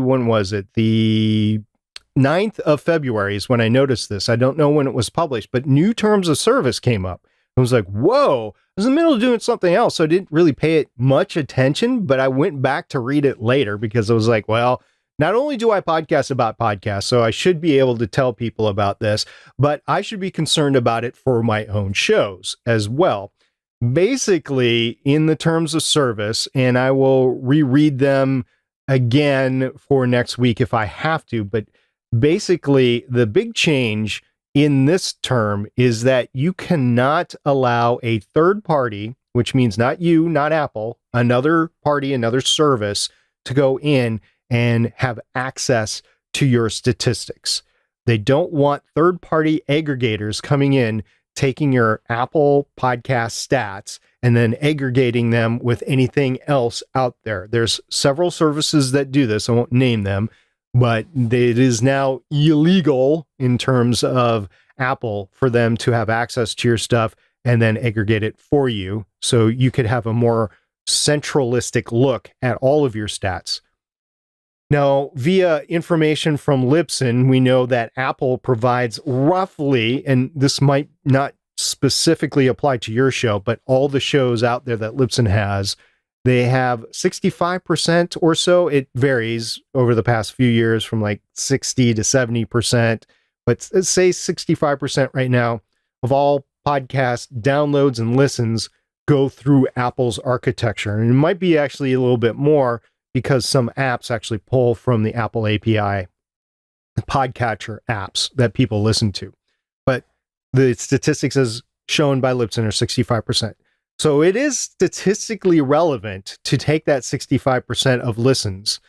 9th of February is when I noticed this. I don't know when it was published, but new terms of service came up. I was like, whoa, I was in the middle of doing something else, so I didn't really pay it much attention, but I went back to read it later because I was like, well, not only do I podcast about podcasts, so I should be able to tell people about this, but I should be concerned about it for my own shows as well. Basically, in the terms of service, and I will reread them again for next week if I have to, but basically the big change in this term is that you cannot allow a third party, which means not you, not Apple, another party, another service, to go in and have access to your statistics. They don't want third party aggregators coming in, taking your Apple podcast stats and then aggregating them with anything else out there. There's several services that do this. I won't name them, but it is now illegal in terms of Apple for them to have access to your stuff and then aggregate it for you, so you could have a more centralistic look at all of your stats. Now, via information from Libsyn, we know that Apple provides roughly, and this might not specifically apply to your show, but all the shows out there that Libsyn has, they have 65% or so. It varies over the past few years from like 60 to 70%, but say 65% right now of all podcast downloads and listens go through Apple's architecture. And it might be actually a little bit more because some apps actually pull from the Apple API, the podcatcher apps that people listen to. But the statistics as shown by Libsyn are 65%. So it is statistically relevant to take that 65% of listens.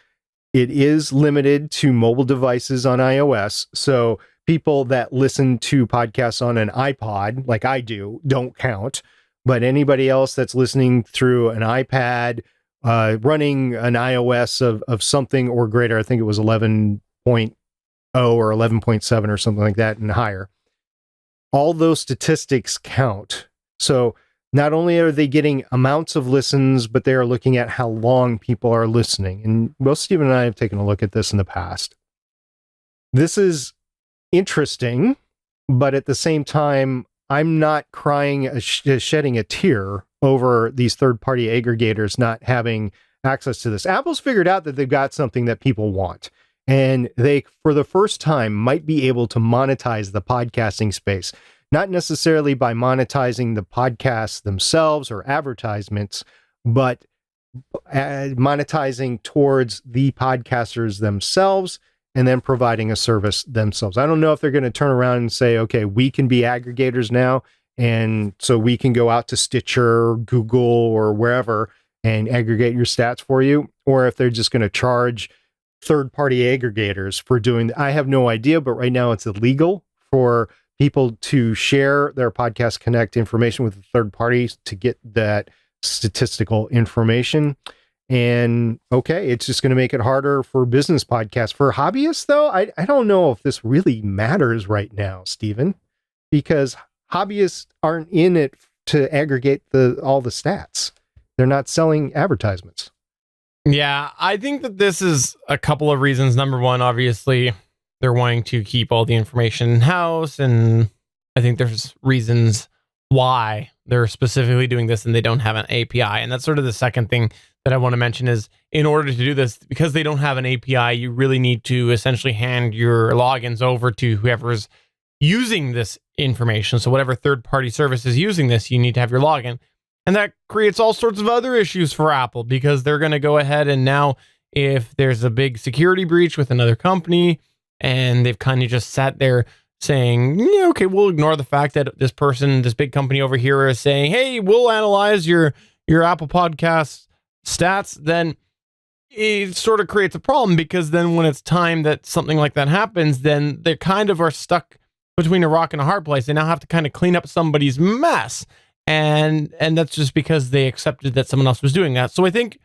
It is limited to mobile devices on iOS. So people that listen to podcasts on an iPod, like I do, don't count. But anybody else that's listening through an iPad, running an iOS of something or greater, I think it was 11.0 or 11.7 or something like that and higher, all those statistics count. So not only are they getting amounts of listens, but they are looking at how long people are listening. And both Stephen and I have taken a look at this in the past. This is interesting, but at the same time, I'm not crying, shedding a tear over these third-party aggregators not having access to this. Apple's figured out that they've got something that people want. And they, for the first time, might be able to monetize the podcasting space. Not necessarily by monetizing the podcasts themselves or advertisements, but monetizing towards the podcasters themselves and then providing a service themselves. I don't know if they're going to turn around and say, okay, we can be aggregators now, and so we can go out to Stitcher, Google, or wherever and aggregate your stats for you, or if they're just going to charge third-party aggregators for doing that. I have no idea, but right now it's illegal for people to share their Podcast Connect information with third parties to get that statistical information. And okay, it's just going to make it harder for business podcasts. For hobbyists, though, I don't know if this really matters right now, Stephen, because hobbyists aren't in it to aggregate all the stats. They're not selling advertisements. Yeah, I think that this is a couple of reasons. Number one, obviously, they're wanting to keep all the information in-house, and I think there's reasons why they're specifically doing this and they don't have an API. And that's sort of the second thing that I want to mention is, in order to do this, because they don't have an API, you really need to essentially hand your logins over to whoever's using this information. So whatever third-party service is using this, you need to have your login. And that creates all sorts of other issues for Apple, because they're going to go ahead and now, if there's a big security breach with another company and they've kind of just sat there saying, yeah, okay, we'll ignore the fact that this person, this big company over here is saying, hey, we'll analyze your Apple Podcast stats, then it sort of creates a problem, because then when it's time that something like that happens, then they kind of are stuck between a rock and a hard place. They now have to kind of clean up somebody's mess. And that's just because they accepted that someone else was doing that. So I think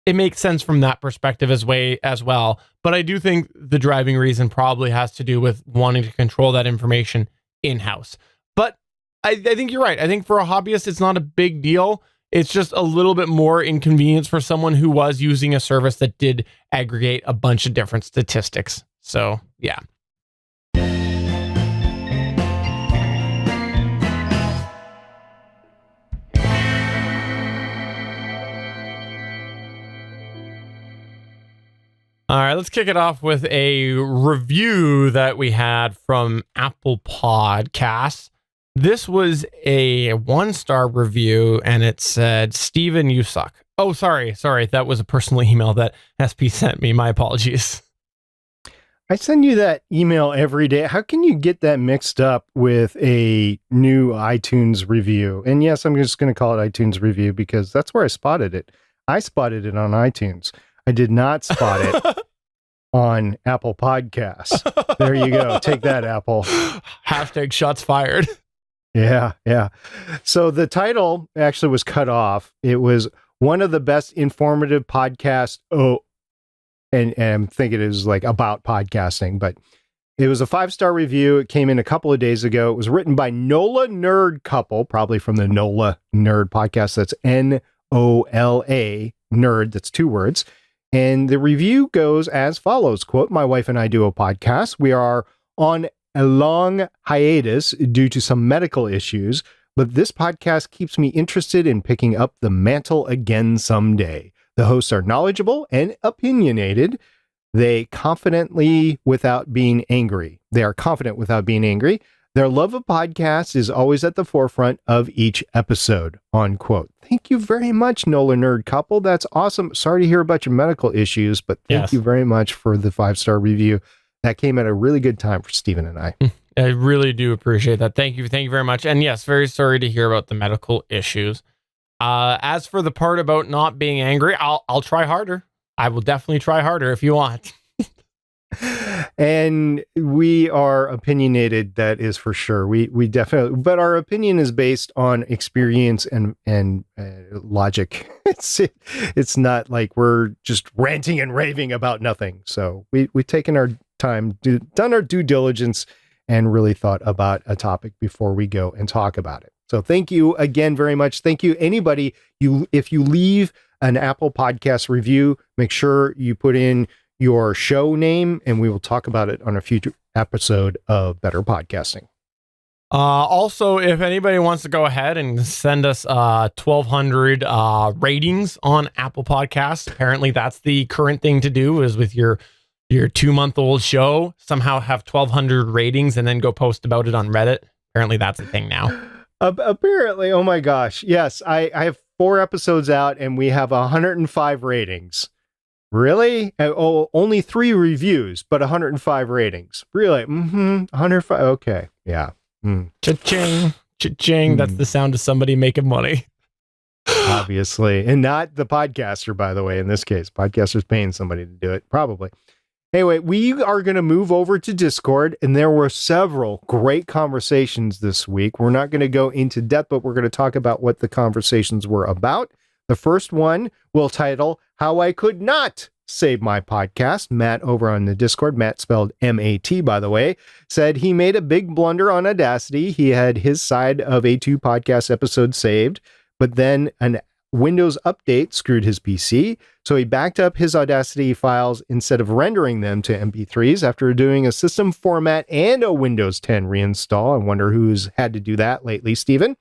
it makes sense from that perspective as well. But I do think the driving reason probably has to do with wanting to control that information in-house. But I think you're right. I think for a hobbyist, it's not a big deal. It's just a little bit more inconvenience for someone who was using a service that did aggregate a bunch of different statistics. So, yeah. All right, let's kick it off with a review that we had from Apple Podcasts. This was a 1-star review, and it said, Steven, you suck. Oh, sorry. That was a personal email that SP sent me. My apologies. I send you that email every day. How can you get that mixed up with a new iTunes review? And yes, I'm just going to call it iTunes review because that's where I spotted it. I spotted it on iTunes. I did not spot it on Apple Podcasts. There you go. Take that, Apple. Hashtag shots fired. Yeah. So the title actually was cut off. It was one of the best informative podcasts. And I'm thinking it was like about podcasting, but it was a 5-star review. It came in a couple of days ago. It was written by NOLA Nerd Couple, probably from the NOLA Nerd podcast. That's NOLA Nerd. That's 2 words. And the review goes as follows, quote, my wife and I do a podcast. We are on a long hiatus due to some medical issues, but this podcast keeps me interested in picking up the mantle again someday. The hosts are knowledgeable and opinionated. They are confident without being angry. Their love of podcasts is always at the forefront of each episode, unquote. Thank you very much, NOLA Nerd Couple. That's awesome. Sorry to hear about your medical issues, but thank you very much for the 5-star review. That came at a really good time for Stephen and I. I really do appreciate that. Thank you very much. And yes, very sorry to hear about the medical issues. As for the part about not being angry, I'll try harder. I will definitely try harder if you want. And we are opinionated, that is for sure. We definitely, but our opinion is based on experience and logic. It's not like we're just ranting and raving about nothing. So we've taken our time, done our due diligence, and really thought about a topic before we go and talk about it. So thank you again very much. Thank you, anybody. If you leave an Apple Podcast review, make sure you put in your show name, and we will talk about it on a future episode of Better Podcasting. Also, if anybody wants to go ahead and send us 1,200 ratings on Apple Podcasts, apparently that's the current thing to do, is with your 2-month-old show, somehow have 1,200 ratings and then go post about it on Reddit. Apparently that's a thing now. Apparently, oh my gosh. Yes, I have 4 episodes out and we have 105 ratings. Really? Oh, only 3 reviews, but 105 ratings. Really? 105. Okay. Yeah. Cha-ching. Cha-ching. That's the sound of somebody making money. Obviously. And not the podcaster, by the way, in this case. Podcaster's paying somebody to do it, probably. Anyway, we are going to move over to Discord, and there were several great conversations this week. We're not going to go into depth, but we're going to talk about what the conversations were about. The first one we'll title How I Could Not Save My Podcast. Matt over on the Discord, Matt spelled M-A-T, by the way, said he made a big blunder on Audacity. He had his side of a 2 podcast episode saved, but then an Windows update screwed his PC. So he backed up his Audacity files instead of rendering them to MP3s after doing a system format and a Windows 10 reinstall. I wonder who's had to do that lately, Stephen.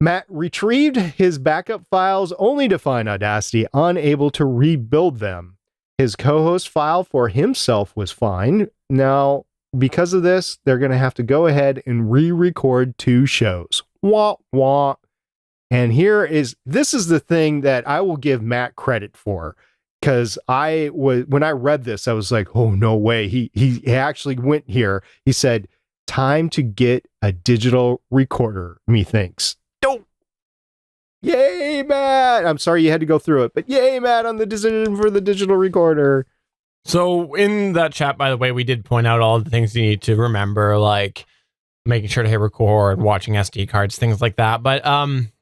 Matt retrieved his backup files only to find Audacity unable to rebuild them. His co-host file for himself was fine. Now, because of this, they're going to have to go ahead and re-record 2 shows. Wah, wah. And this is the thing that I will give Matt credit for, because when I read this, I was like, oh, no way. He actually went here. He said, time to get a digital recorder, methinks. Yay, Matt! I'm sorry you had to go through it, but yay, Matt, on the decision for the digital recorder. So in that chat, by the way, we did point out all the things you need to remember, like making sure to hit record, watching SD cards, things like that. But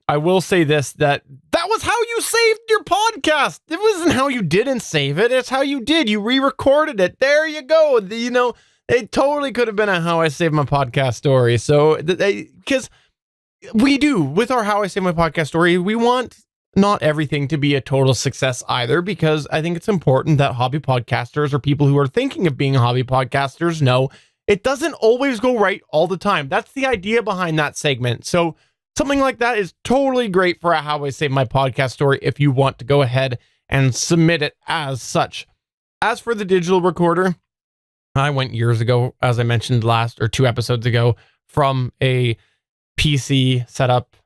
I will say this, that was how you saved your podcast. It wasn't how you didn't save it. It's how you did. You re-recorded it. There you go. It totally could have been a How I Saved My Podcast story. So, because we do, with our How I Saved My Podcast story, we want not everything to be a total success either, because I think it's important that hobby podcasters or people who are thinking of being hobby podcasters know it doesn't always go right all the time. That's the idea behind that segment. So something like that is totally great for a How I Saved My Podcast story if you want to go ahead and submit it as such. As for the digital recorder, I went years ago, as I mentioned 2 episodes ago, from a PC setup.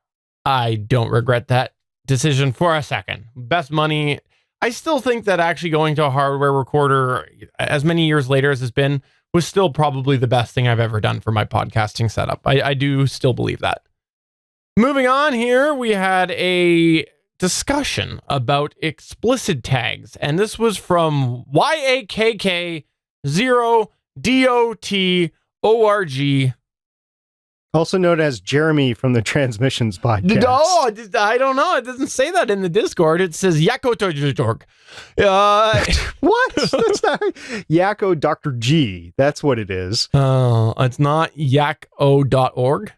I don't regret that decision for a second. Best money. I still think that actually going to a hardware recorder, as many years later as it's been, was still probably the best thing I've ever done for my podcasting setup. I do still believe that. Moving on here, we had a discussion about explicit tags, and this was from YAKK0DOTORG. Also known as Jeremy from the Transmissions podcast. Oh, I don't know. It doesn't say that in the Discord. It says Yakko.org. What? That's not Yakko Dr. G. That's what it is. Oh, it's not yakko.org.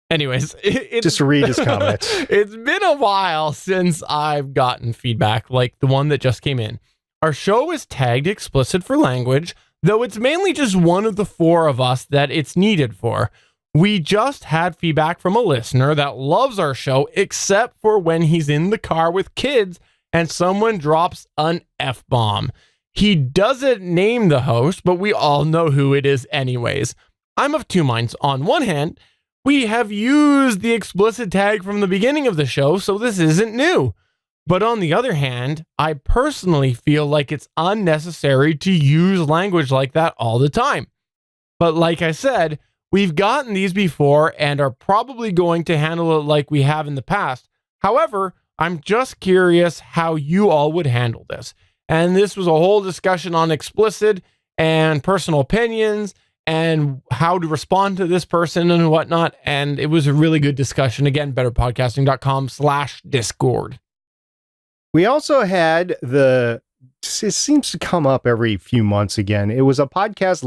Anyways, just read his comments. It's been a while since I've gotten feedback like the one that just came in. Our show is tagged explicit for language, though it's mainly just one of the 4 of us that it's needed for. We just had feedback from a listener that loves our show, except for when he's in the car with kids and someone drops an F-bomb. He doesn't name the host, but we all know who it is anyways. I'm of 2 minds. On one hand, we have used the explicit tag from the beginning of the show, so this isn't new. But on the other hand, I personally feel like it's unnecessary to use language like that all the time. But like I said, We've gotten these before and are probably going to handle it like we have in the past. However, I'm just curious how you all would handle this. And this was a whole discussion on explicit and personal opinions and how to respond to this person and whatnot. And it was a really good discussion. Again, betterpodcasting.com/Discord. We also had it seems to come up every few months again. It was a podcast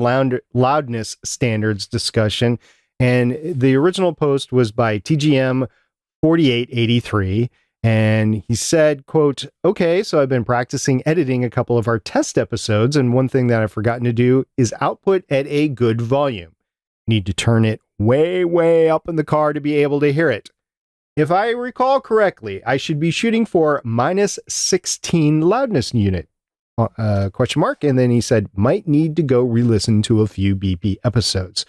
loudness standards discussion. And the original post was by TGM 4883. And he said, quote, okay, so I've been practicing editing a couple of our test episodes. And one thing that I've forgotten to do is output at a good volume. Need to turn it way, way up in the car to be able to hear it. If I recall correctly, I should be shooting for -16 loudness unit, question mark. And then he said, might need to go re-listen to a few BP episodes.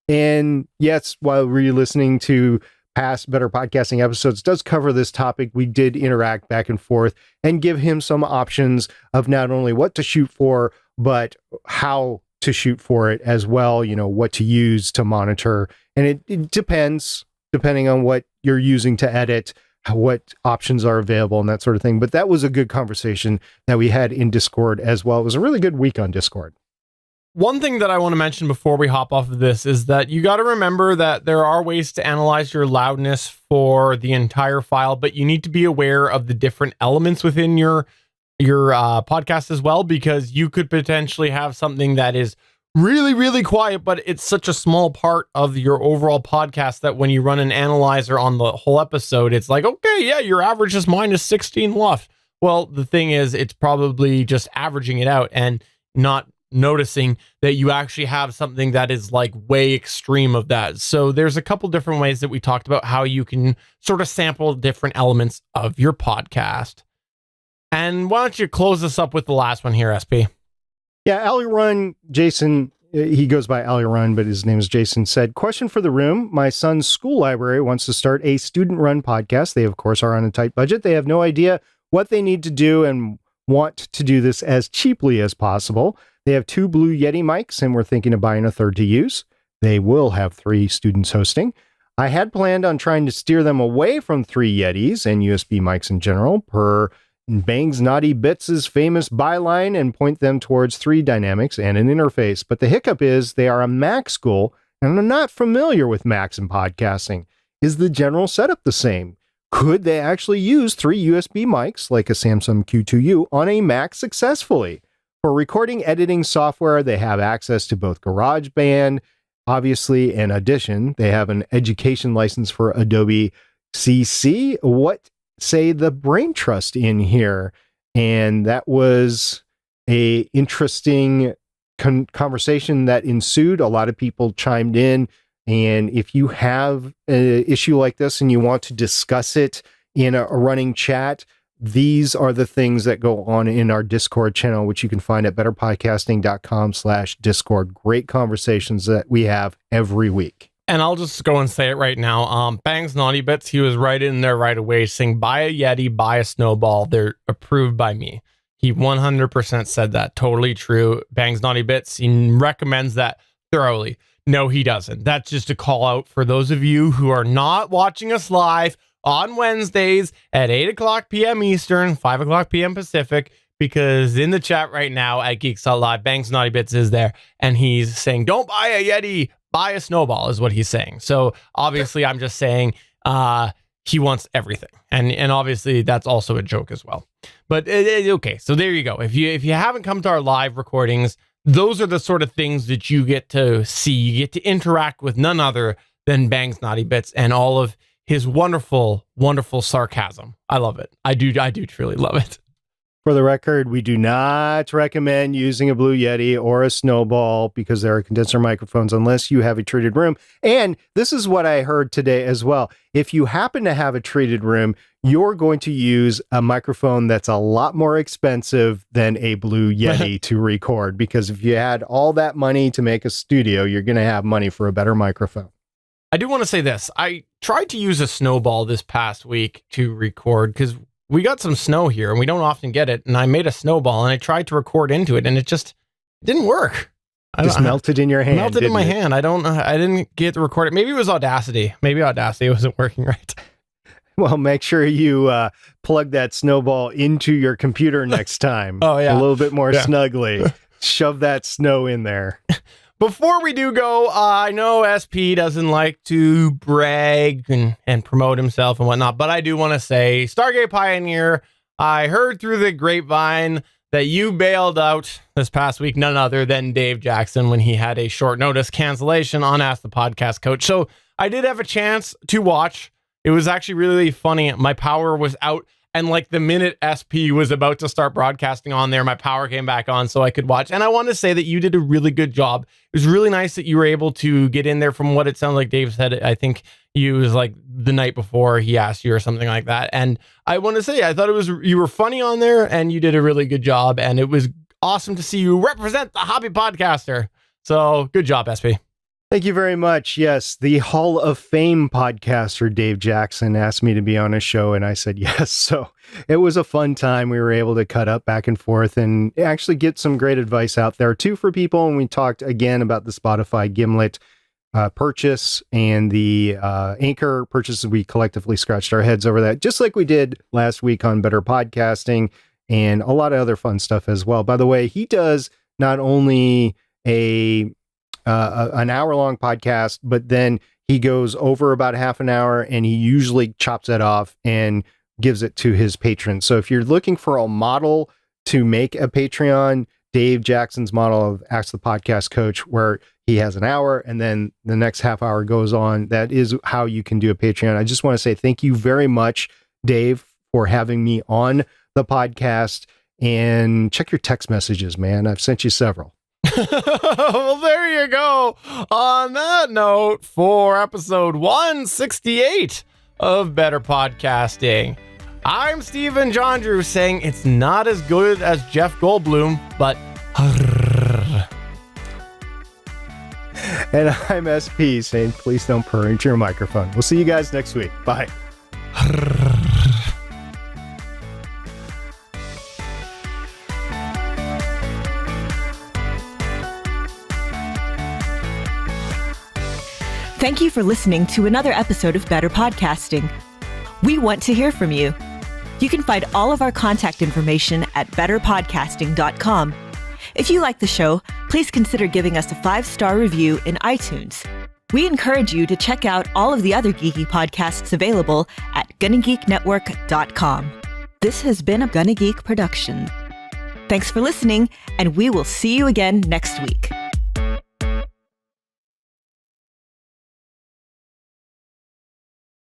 And yes, while re-listening to past Better Podcasting episodes does cover this topic, we did interact back and forth and give him some options of not only what to shoot for, but how to shoot for it as well, you know, what to use to monitor. And it depends, depending on what you're using to edit, what options are available and that sort of thing. But that was a good conversation that we had in Discord as well. It was a really good week on Discord. One thing that I want to mention before we hop off of this is that you got to remember that there are ways to analyze your loudness for the entire file, but you need to be aware of the different elements within your podcast as well, because you could potentially have something that is really, really quiet, but it's such a small part of your overall podcast that when you run an analyzer on the whole episode, it's like, okay, yeah, your average is -16 left. Well, the thing is, it's probably just averaging it out and not noticing that you actually have something that is like way extreme of that. So there's a couple different ways that we talked about how you can sort of sample different elements of your podcast. And why don't you close this up with the last one here, SP? Yeah, Alirun Jason, he goes by Alirun, but his name is Jason, said, question for the room. My son's school library wants to start a student-run podcast. They, of course, are on a tight budget. They have no idea what they need to do and want to do this as cheaply as possible. They have 2 Blue Yeti mics, and we're thinking of buying a third to use. They will have 3 students hosting. I had planned on trying to steer them away from 3 Yetis and USB mics in general, per Bangs Naughty Bits' famous byline, and point them towards 3 dynamics and an interface. But the hiccup is they are a Mac school, and I'm not familiar with Macs and podcasting. Is the general setup the same? Could they actually use 3 USB mics, like a Samsung Q2U, on a Mac successfully? For recording editing software, they have access to both GarageBand, obviously, and Audition. They have an education license for Adobe CC. What say the Brain Trust in here? And that was a interesting conversation that ensued. A lot of people chimed in. And if you have an issue like this and you want to discuss it in a running chat, these are the things that go on in our Discord channel, which you can find at betterpodcasting.com/Discord. Great conversations that we have every week. And I'll just go and say it right now. Bangs Naughty Bits, he was right in there right away saying, buy a Yeti, buy a Snowball. They're approved by me. He 100% said that. Totally true. Bangs Naughty Bits, he recommends that thoroughly. No, he doesn't. That's just a call out for those of you who are not watching us live on Wednesdays at 8:00 p.m. Eastern, 5:00 p.m. Pacific, because in the chat right now at Geeks.Live, Bangs Naughty Bits is there, and he's saying, don't buy a Yeti, buy a Snowball, is what he's saying. So obviously I'm just saying he wants everything. And obviously that's also a joke as well. But okay, so there you go. If you haven't come to our live recordings, those are the sort of things that you get to see. You get to interact with none other than Bangs Naughty Bits and all of his wonderful, wonderful sarcasm. I love it. I do truly love it. For the record, we do not recommend using a Blue Yeti or a Snowball because there are condenser microphones unless you have a treated room. And this is what I heard today as well. If you happen to have a treated room, you're going to use a microphone that's a lot more expensive than a Blue Yeti to record, because if you had all that money to make a studio, you're going to have money for a better microphone. I do want to say this. I tried to use a Snowball this past week to record because we got some snow here and we don't often get it. And I made a Snowball and I tried to record into it and it just didn't work. Just melted in your hand. Melted in my hand. I didn't get to record it. Maybe it was Audacity. Maybe Audacity wasn't working right. Well, make sure you plug that snowball into your computer next time. Oh, yeah. A little bit more snugly. Shove that snow in there. Before we do go, I know SP doesn't like to brag and promote himself and whatnot, but I do want to say, Stargate Pioneer, I heard through the grapevine that you bailed out this past week none other than Dave Jackson when he had a short notice cancellation on Ask the Podcast Coach. So I did have a chance to watch. It was actually really funny. My power was out, and like the minute SP was about to start broadcasting on there, my power came back on so I could watch. And I want to say that you did a really good job. It was really nice that you were able to get in there. From what it sounded like Dave said, I think you was like the night before he asked you or something like that. And I want to say, I thought you were funny on there and you did a really good job. And it was awesome to see you represent the hobby podcaster. So good job, SP. Thank you very much. Yes, the Hall of Fame podcaster Dave Jackson asked me to be on his show, and I said yes. So it was a fun time. We were able to cut up back and forth and actually get some great advice out there too for people. And we talked again about the Spotify Gimlet purchase and the Anchor purchases. We collectively scratched our heads over that, just like we did last week on Better Podcasting and a lot of other fun stuff as well. By the way, he does not only an hour-long podcast, but then he goes over about half an hour and he usually chops that off and gives it to his patrons. So if you're looking for a model to make a Patreon, Dave Jackson's model of Ask the Podcast Coach, where he has an hour and then the next half hour goes on, that is how you can do a Patreon. I just want to say thank you very much, Dave, for having me on the podcast, and check your text messages, man. I've sent you several. Well, there you go. On that note, for episode 168 of Better Podcasting, I'm Stephen Jondrew saying it's not as good as Jeff Goldblum, but and I'm SP saying please don't purr into your microphone. We'll see you guys next week. Bye. Thank you for listening to another episode of Better Podcasting. We want to hear from you. You can find all of our contact information at betterpodcasting.com. If you like the show, please consider giving us a 5-star review in iTunes. We encourage you to check out all of the other geeky podcasts available at GonnaGeekNetwork.com. This has been a GonnaGeek production. Thanks for listening, and we will see you again next week.